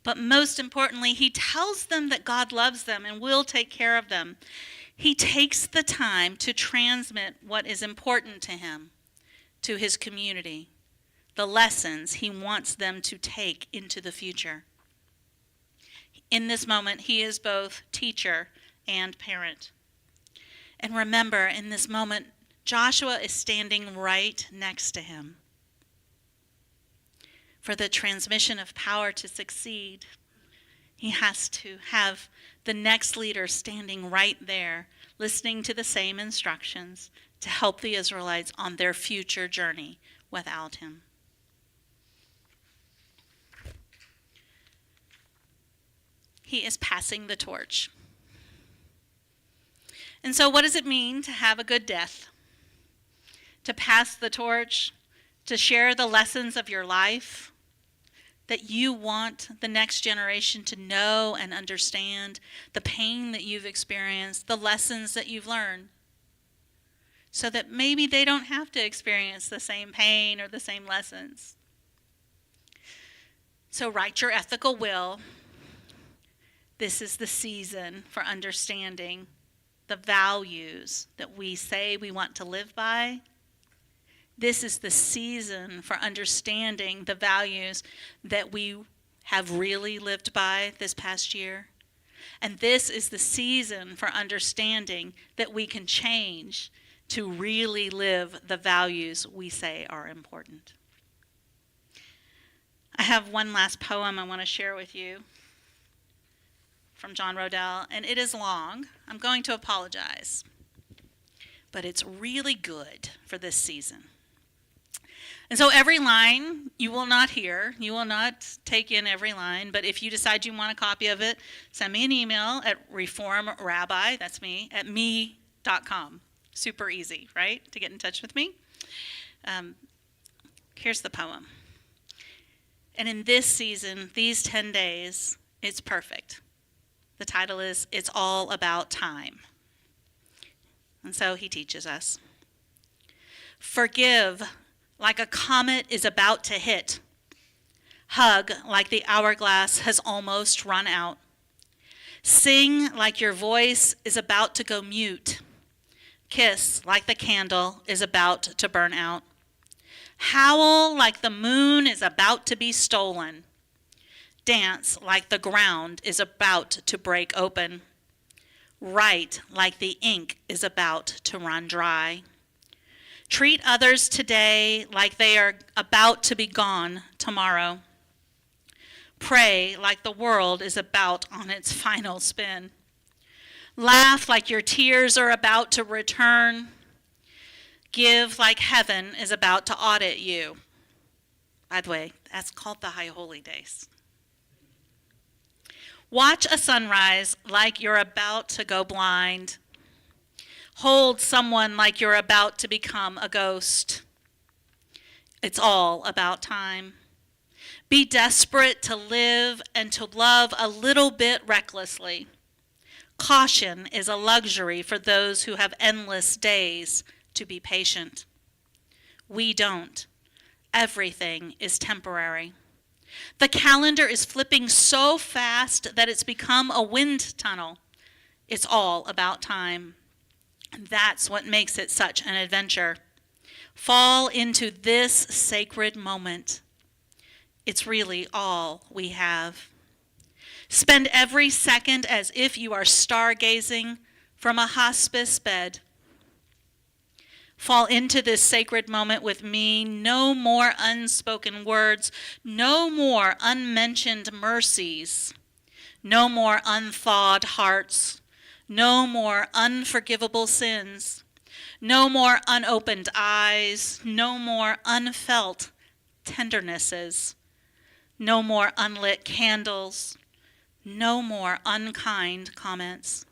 But most importantly, he tells them that God loves them and will take care of them. He takes the time to transmit what is important to him, to his community, the lessons he wants them to take into the future. In this moment, he is both teacher and parent. And remember, in this moment, Joshua is standing right next to him. For the transmission of power to succeed, he has to have the next leader standing right there, listening to the same instructions to help the Israelites on their future journey without him. He is passing the torch. And so what does it mean to have a good death? To pass the torch, to share the lessons of your life that you want the next generation to know and understand, the pain that you've experienced, the lessons that you've learned, so that maybe they don't have to experience the same pain or the same lessons. So write your ethical will. This is the season for understanding the values that we say we want to live by. This is the season for understanding the values that we have really lived by this past year. And this is the season for understanding that we can change to really live the values we say are important. I have one last poem I want to share with you from John Rodell, and it is long. I'm going to apologize, but it's really good for this season. And so every line you will not hear, you will not take in every line, but if you decide you want a copy of it, send me an email at reformrabbi, that's me, at me.com. Super easy, right, to get in touch with me. Here's the poem. And in this season, these 10 days, it's perfect. The title is, It's All About Time. And so he teaches us. Forgive like a comet is about to hit. Hug like the hourglass has almost run out. Sing like your voice is about to go mute. Kiss like the candle is about to burn out. Howl like the moon is about to be stolen. Dance like the ground is about to break open. Write like the ink is about to run dry. Treat others today like they are about to be gone tomorrow. Pray like the world is about on its final spin. Laugh like your tears are about to return. Give like heaven is about to audit you. By the way, that's called the High Holy Days. Watch a sunrise like you're about to go blind. Hold someone like you're about to become a ghost. It's all about time. Be desperate to live and to love a little bit recklessly. Caution is a luxury for those who have endless days to be patient. We don't. Everything is temporary. The calendar is flipping so fast that it's become a wind tunnel. It's all about time. And that's what makes it such an adventure. Fall into this sacred moment. It's really all we have. Spend every second as if you are stargazing from a hospice bed. Fall into this sacred moment with me. No more unspoken words. No more unmentioned mercies. No more unthawed hearts. No more unforgivable sins. No more unopened eyes. No more unfelt tendernesses. No more unlit candles. No more unkind comments.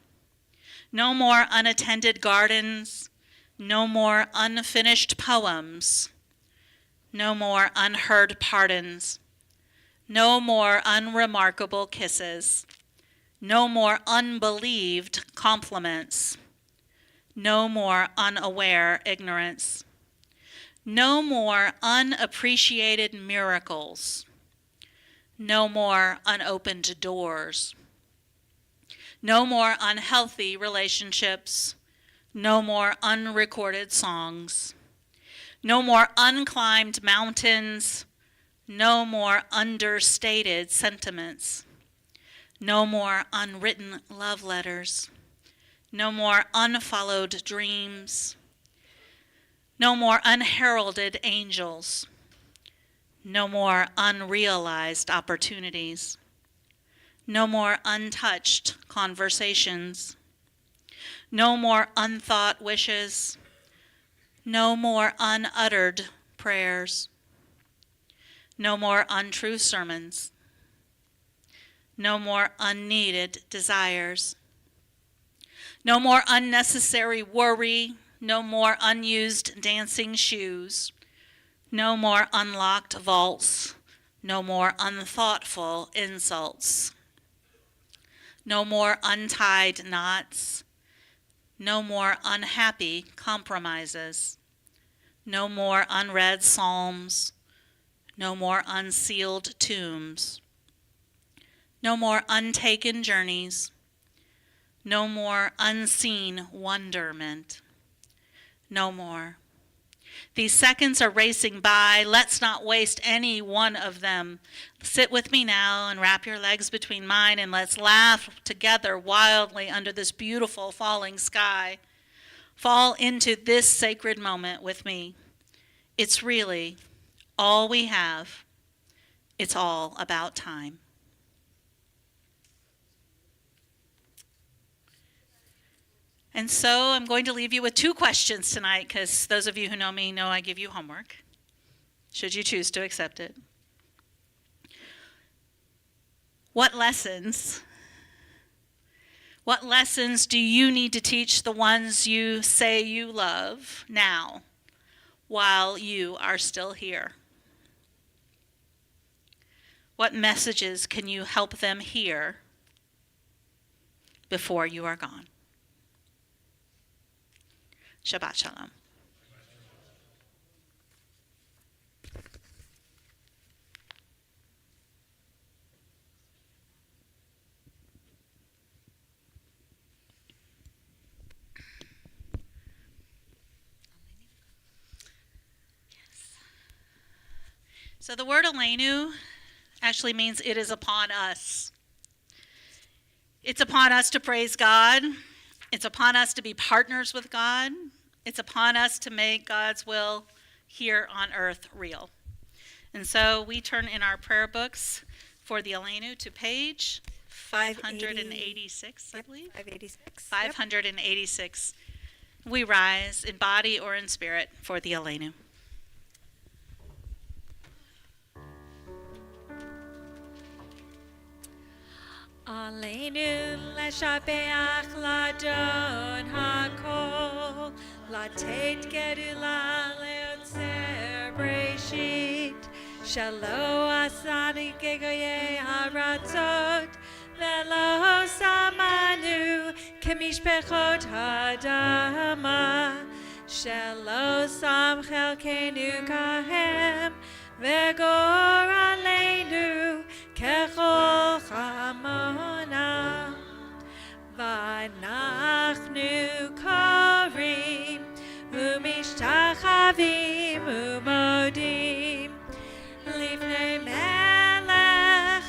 No more unattended gardens. No more unfinished poems. No more unheard pardons. No more unremarkable kisses. No more unbelieved compliments. No more unaware ignorance. No more unappreciated miracles. No more unopened doors. No more unhealthy relationships. No more unrecorded songs. No more unclimbed mountains. No more understated sentiments. No more unwritten love letters. No more unfollowed dreams. No more unheralded angels. No more unrealized opportunities. No more untouched conversations. No more unthought wishes. No more unuttered prayers. No more untrue sermons. No more unneeded desires. No more unnecessary worry. No more unused dancing shoes. No more unlocked vaults. No more unthoughtful insults. No more untied knots. No more unhappy compromises. No more unread psalms. No more unsealed tombs. No more untaken journeys. No more unseen wonderment. No more. These seconds are racing by. Let's not waste any one of them. Sit with me now and wrap your legs between mine, and let's laugh together wildly under this beautiful falling sky. Fall into this sacred moment with me. It's really all we have. It's all about time. And so I'm going to leave you with two questions tonight, because those of you who know me know I give you homework, should you choose to accept it. What lessons do you need to teach the ones you say you love now while you are still here? What messages can you help them hear before you are gone? Shabbat Shalom. So the word Aleinu actually means it is upon us. It's upon us to praise God. It's upon us to be partners with God. It's upon us to make God's will here on earth real. And so we turn in our prayer books for the Aleinu to page 586, I believe. 586. 586. We rise in body or in spirit for the Aleinu. Aleinu leshabeach ladon hakol, latet gerula leotzer breshit, shalo asani gegoye haratzot, velo samanu kemishpechot hadama, shalo sam chelkenu kahem, vegor aleinu kechol chamona, v'anachnu korim umishtachavim umodim lifnei melech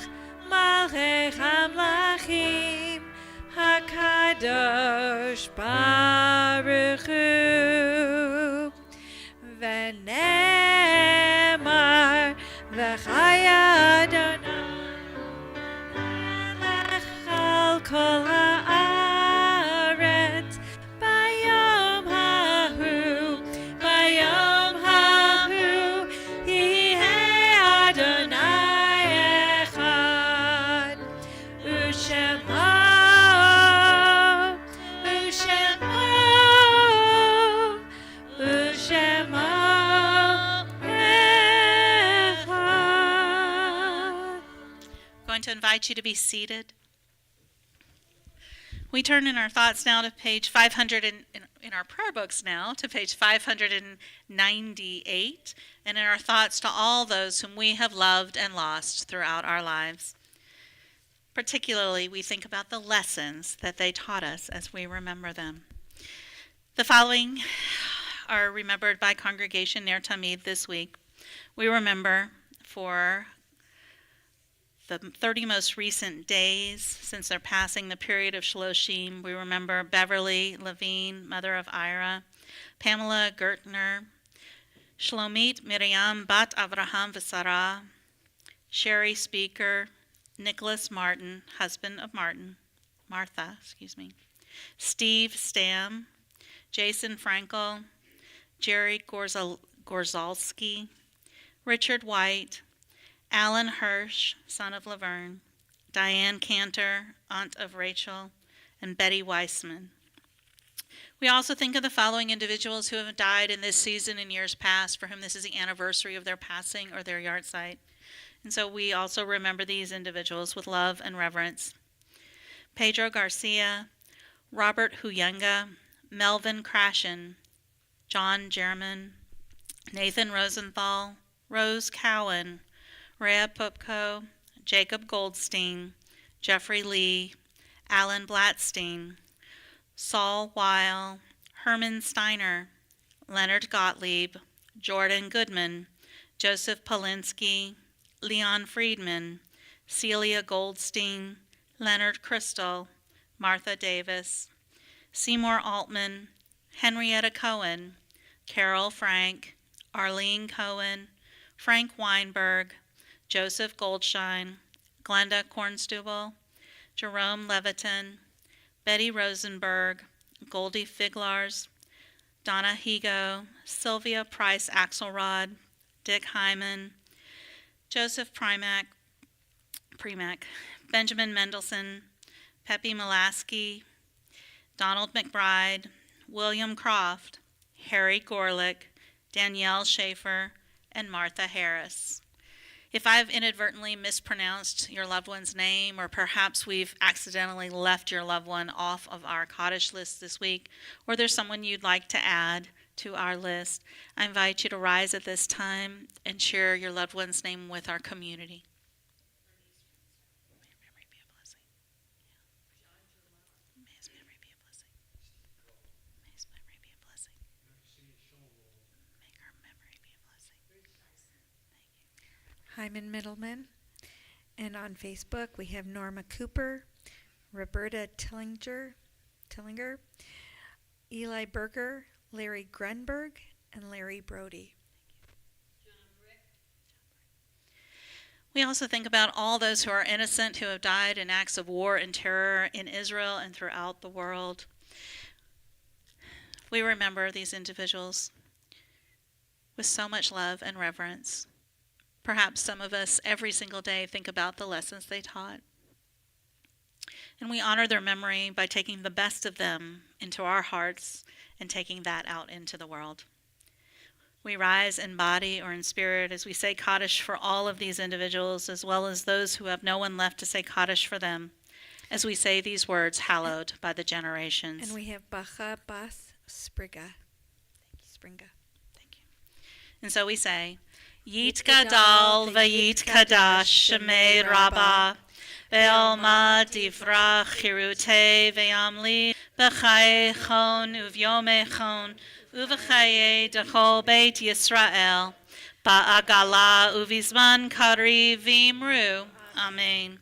malchei hamlachim hakadosh baruch hu v'nemar v'chaya Adonai melech al kol haaretz bayom hahu yihei Adonai echad u'shemo Going to invite you to be seated. We turn in our thoughts now to page 500 in our prayer books now to page 598, and in our thoughts to all those whom we have loved and lost throughout our lives. Particularly, we think about the lessons that they taught us as we remember them. The following are remembered by Congregation Ner Tamid this week, we remember for the 30 most recent days since their passing, the period of Shloshim. We remember Beverly Levine, mother of Ira, Pamela Gertner, Shlomit Miriam Bat Avraham V'Sarah, Sherry Speaker, Nicholas Martin, husband of Martha, Steve Stam, Jason Frankel, Jerry Gorzalski, Richard White, Alan Hirsch, son of Laverne, Diane Cantor, aunt of Rachel, and Betty Weissman. We also think of the following individuals who have died in this season and years past, for whom this is the anniversary of their passing or their yahrzeit. And so we also remember these individuals with love and reverence. Pedro Garcia, Robert Huyenga, Melvin Crashen, John Jerman, Nathan Rosenthal, Rose Cowan, Rhea Popko, Jacob Goldstein, Jeffrey Lee, Alan Blatstein, Saul Weil, Herman Steiner, Leonard Gottlieb, Jordan Goodman, Joseph Polinsky, Leon Friedman, Celia Goldstein, Leonard Crystal, Martha Davis, Seymour Altman, Henrietta Cohen, Carol Frank, Arlene Cohen, Frank Weinberg, Joseph Goldshine, Glenda Kornstubel, Jerome Leviton, Betty Rosenberg, Goldie Figlars, Donna Higo, Sylvia Price Axelrod, Dick Hyman, Joseph Primack, Benjamin Mendelson, Pepe Mulaski, Donald McBride, William Croft, Harry Gorlick, Danielle Schaefer, and Martha Harris. If I've inadvertently mispronounced your loved one's name, or perhaps we've accidentally left your loved one off of our Kaddish list this week, or there's someone you'd like to add to our list, I invite you to rise at this time and share your loved one's name with our community. May her memory be a blessing. May his memory be a blessing. May his memory be a blessing. Make her memory be a blessing. Hyman Middleman. And on Facebook, we have Norma Cooper, Roberta Tillinger, Eli Berger, Larry Grunberg, and Larry Brody. We also think about all those who are innocent who have died in acts of war and terror in Israel and throughout the world. We remember these individuals with so much love and reverence. Perhaps some of us every single day think about the lessons they taught. And we honor their memory by taking the best of them into our hearts and taking that out into the world. We rise in body or in spirit as we say Kaddish for all of these individuals, as well as those who have no one left to say Kaddish for them, as we say these words hallowed by the generations. And we have Bacha Bas Spriga. Springa. Thank you. And so we say, Yit Gadal v'Yit Kadash Shemei Rabbah ve'Alma Divra Chirute ve'Amli b'Chaye Chon u'Vyome Chon u'V'Chaye Dechol Beit Yisrael ba'Agala u'Vizman Kari v'Imru. Amen.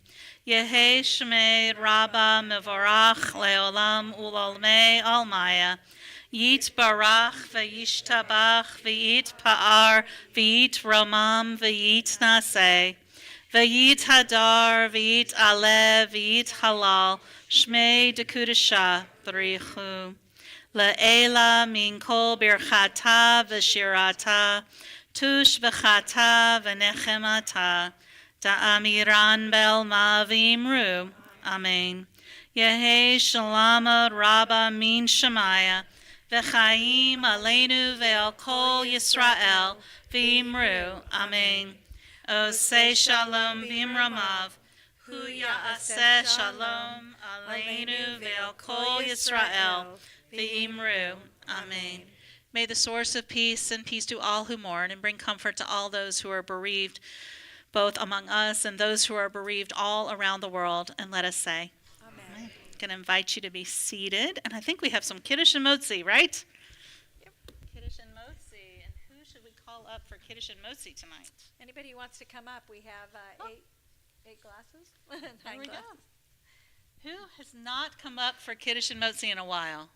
Yehe Shemei Rabbah mevorach le'olam u'l'olmei almaya. Yit barach v'yishtabach v'yit pa'ar v'yit romam v'yit naseh v'yit hadar v'yit aleh v'yit halal shmei dekudasha b'richu le'ela min kol birchata v'shirata tush v'chata v'nechemata da'amiran bel ma v'imru. Amen. Yehe shalama rabba min shemaya V'chaim aleinu ve'al kol Yisrael v'imru. Amen. Oseh shalom b'imramav. Hu ya'aseh shalom aleinu ve'al kol Yisrael v'imru. Amen. May the source of peace and peace to all who mourn and bring comfort to all those who are bereaved, both among us and those who are bereaved all around the world. And let us say, Amen. I'm going to invite you to be seated. And I think we have some Kiddush and Motzi, right? Yep. Kiddush call up for Kiddush and Motzi tonight. Anybody who wants to come up, we have eight glasses. There 9 we go. glasses. Who has not come up for Kiddush and Motzi in a while?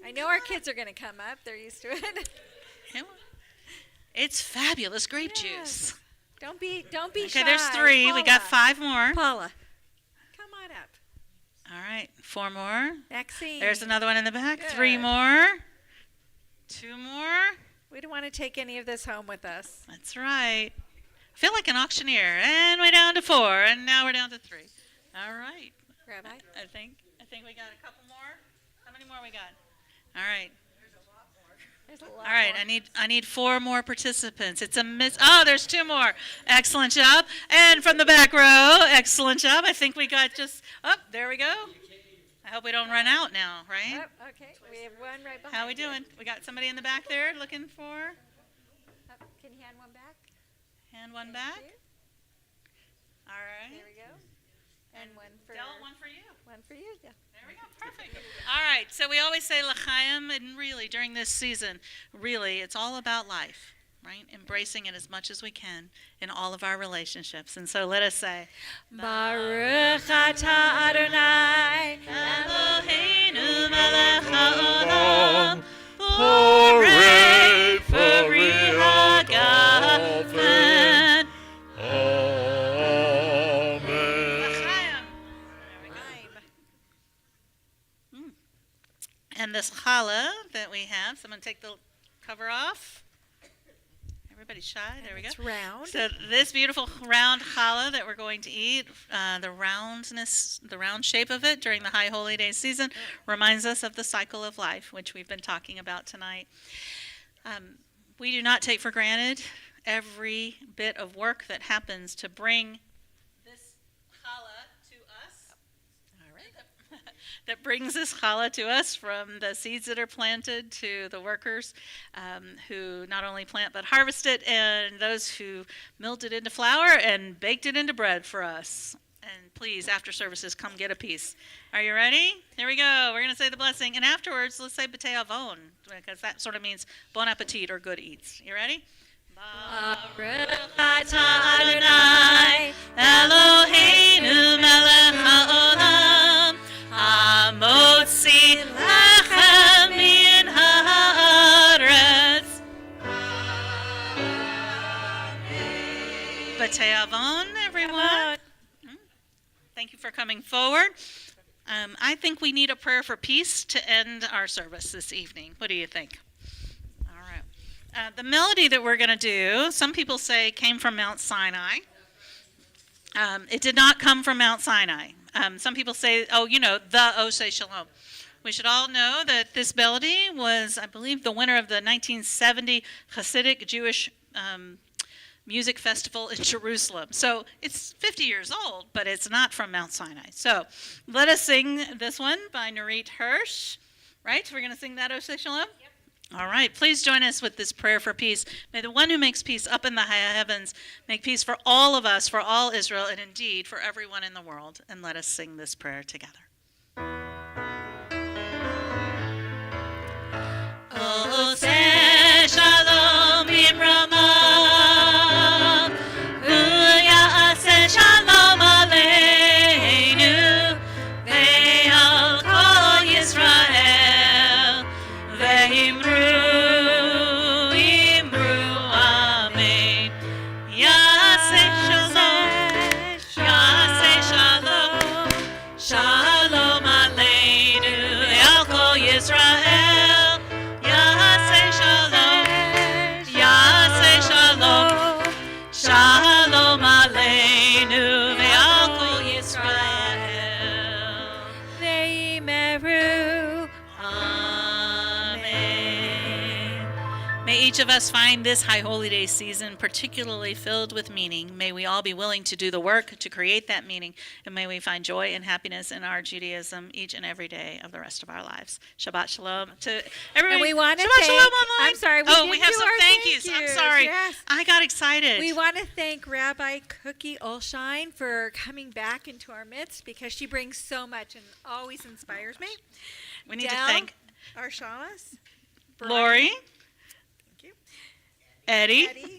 I know our kids are going to come up. They're used to it. It's fabulous grape Yes. juice. Don't be shy. Okay, there's 3. We got Paula. 5 more. Paula, come on up. All right, 4 more. Maxine. There's another one in the back. Good. 3 more. 2 more. We don't want to take any of this home with us. That's right. I feel like an auctioneer. And we're down to 4, and now we're down to 3. All right. Rabbi? I think we got a couple more. How many more we got? All right. There's a lot All right, more. I need 4 more participants. It's a miss. Oh, there's 2 more. Excellent job. And from the back row, excellent job. I think we got just. Oh, there we go. I hope we don't run out now, right? Oh, okay. We have one right behind How we you. doing? We got somebody in the back there looking for. Oh, can you hand one back? Hand one Thank back. you. All right. There we go. And one for Del, one for you. one for you. Yeah. There we go. Perfect. All right. So we always say l'chaim, and really during this season, really it's all about life, right? Embracing it as much as we can in all of our relationships. And so let us say, Baruch atah Adonai Eloheinu melech haolam, borei peri hagafen. L'chaim. And this challah that we have, someone take the cover off. Everybody's shy. There we go. It's round. So this beautiful round challah that we're going to eat, the roundness, the round shape of it during the High Holy Day season reminds us of the cycle of life, which we've been talking about tonight. We do not take for granted every bit of work that happens to bring this challah to us. All right. That brings this challah to us, from the seeds that are planted to the workers who not only plant but harvest it, and those who milled it into flour and baked it into bread for us. And please, after services, come get a piece. Are you ready? Here we go. We're going to say the blessing. And afterwards, let's say B'tei Avon, because that sort of means bon appetit or good eats. You ready? Baruch atah Adonai, Eloheinu melech haolam, hamotzi lechem min haaretz. B'tei Avon, everyone. Thank you for coming forward. I think we need a prayer for peace to end our service this evening. What do you think? All right. The melody that we're going to do, some people say came from Mount Sinai. It did not come from Mount Sinai. Some people say, the Oseh Shalom. We should all know that this melody was, I believe, the winner of the 1970 Hasidic Jewish music festival in Jerusalem. So it's 50 years old, but it's not from Mount Sinai. So let us sing this one by Nurit Hirsch. Right? We're going to sing that, Oseh Shalom? Yep. All right. Please join us with this prayer for peace. May the one who makes peace up in the high heavens make peace for all of us, for all Israel, and indeed for everyone in the world. And let us sing this prayer together. Oseh Shalom Bimrama. Shalom Aleinu, ve'al kol Yisrael, ve'imru, amen. Yaseh shalom, shalom Aleinu, ve'al kol Yisrael, Yaseh shalom, shalom Aleinu. Each of us find this High Holy Day season particularly filled with meaning. May we all be willing to do the work to create that meaning, and may we find joy and happiness in our Judaism each and every day of the rest of our lives. Shabbat Shalom to everybody. And we want to Shabbat thank, Shalom online. I'm sorry, we have some thank yous. I'm sorry. Yes. I got excited. We want to thank Rabbi Cookie Olshine for coming back into our midst, because she brings so much and always inspires me. We need Del, to thank our Shamas, Lori Eddie, Eddie.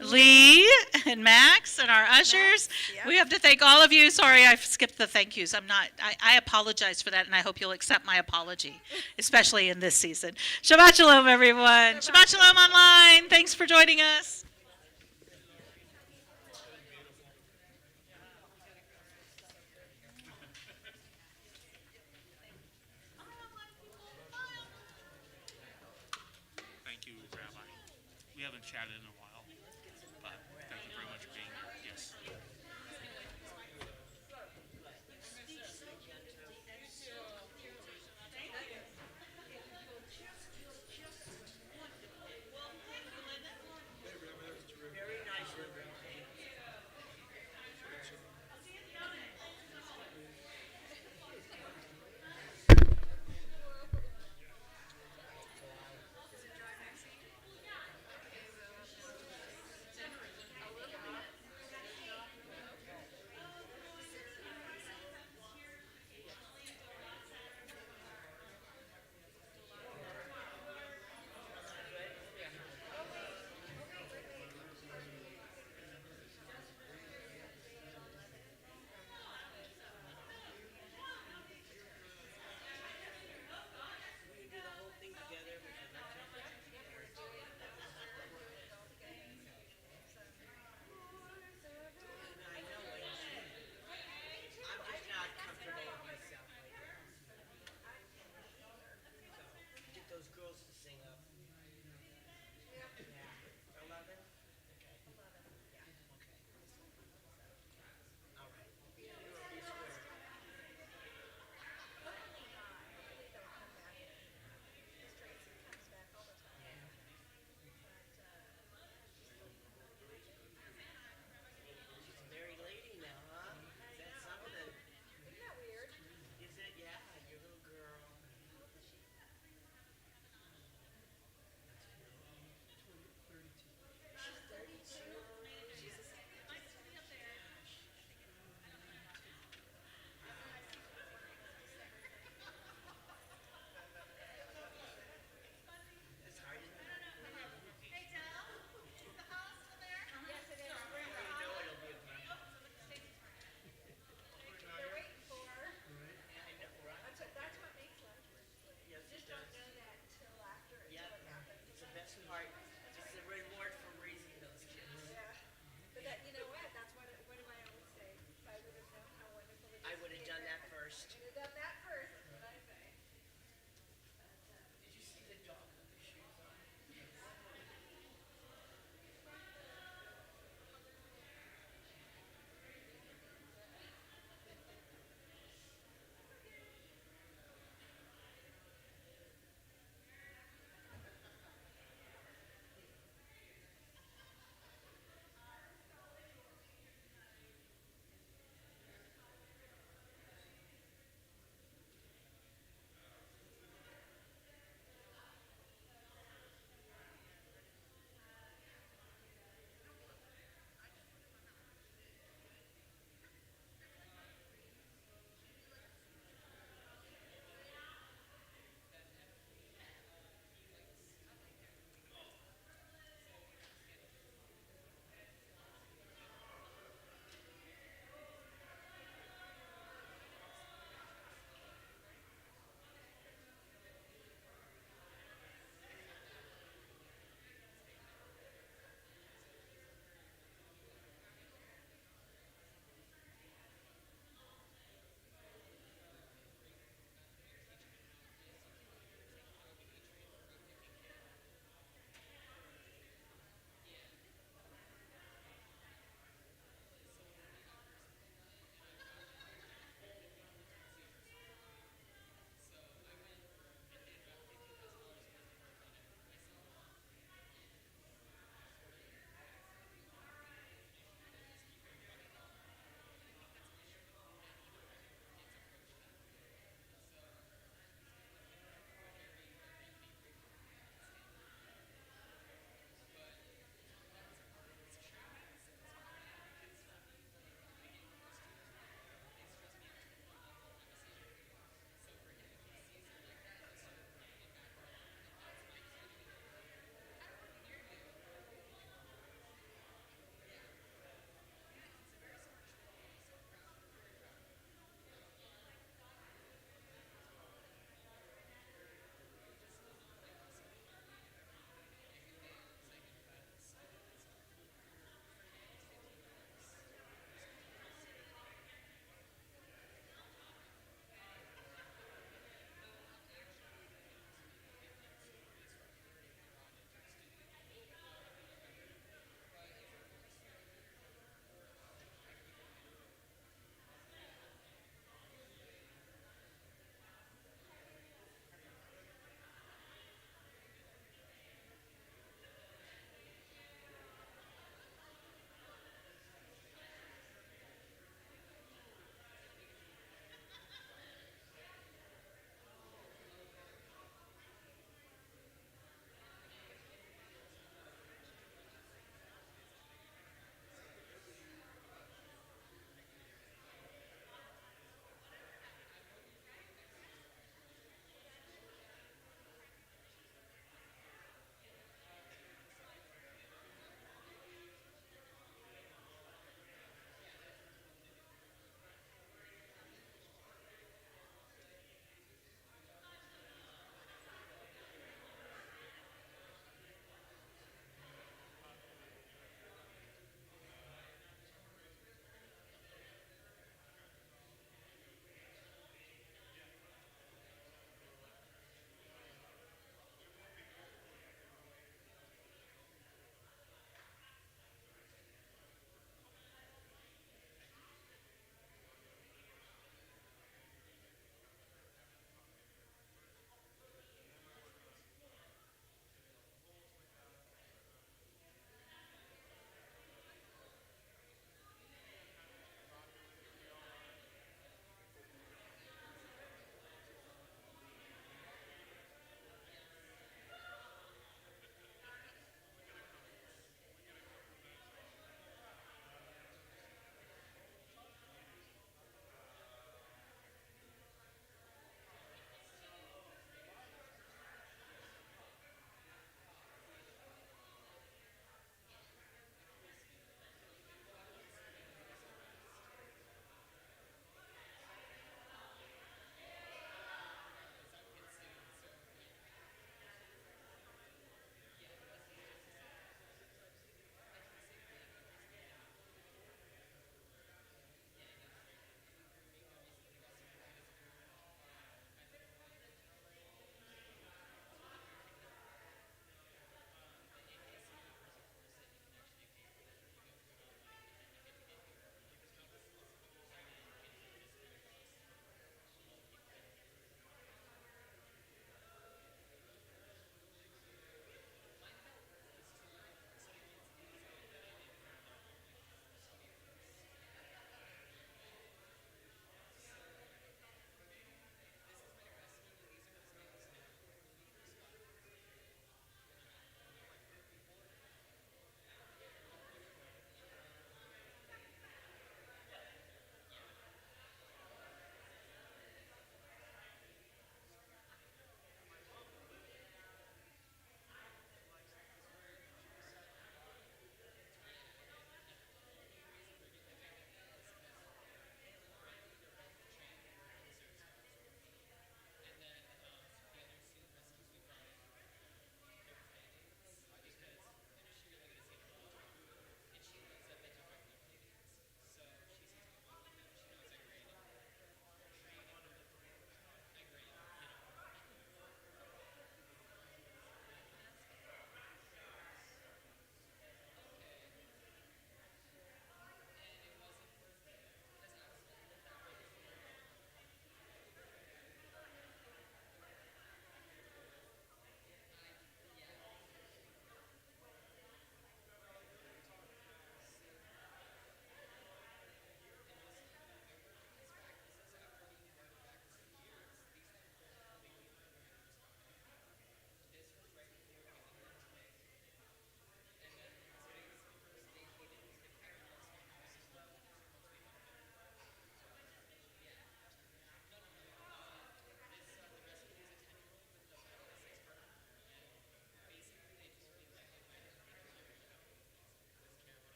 Lee, and Max, and our ushers. yep. We have to thank all of you. Sorry, I skipped the thank yous. I apologize for that, and I hope you'll accept my apology, especially in this season. Shabbat Shalom, everyone. Shabbat Shalom online. Thanks for joining us. Thank you, Rabbi. We haven't chatted in a while.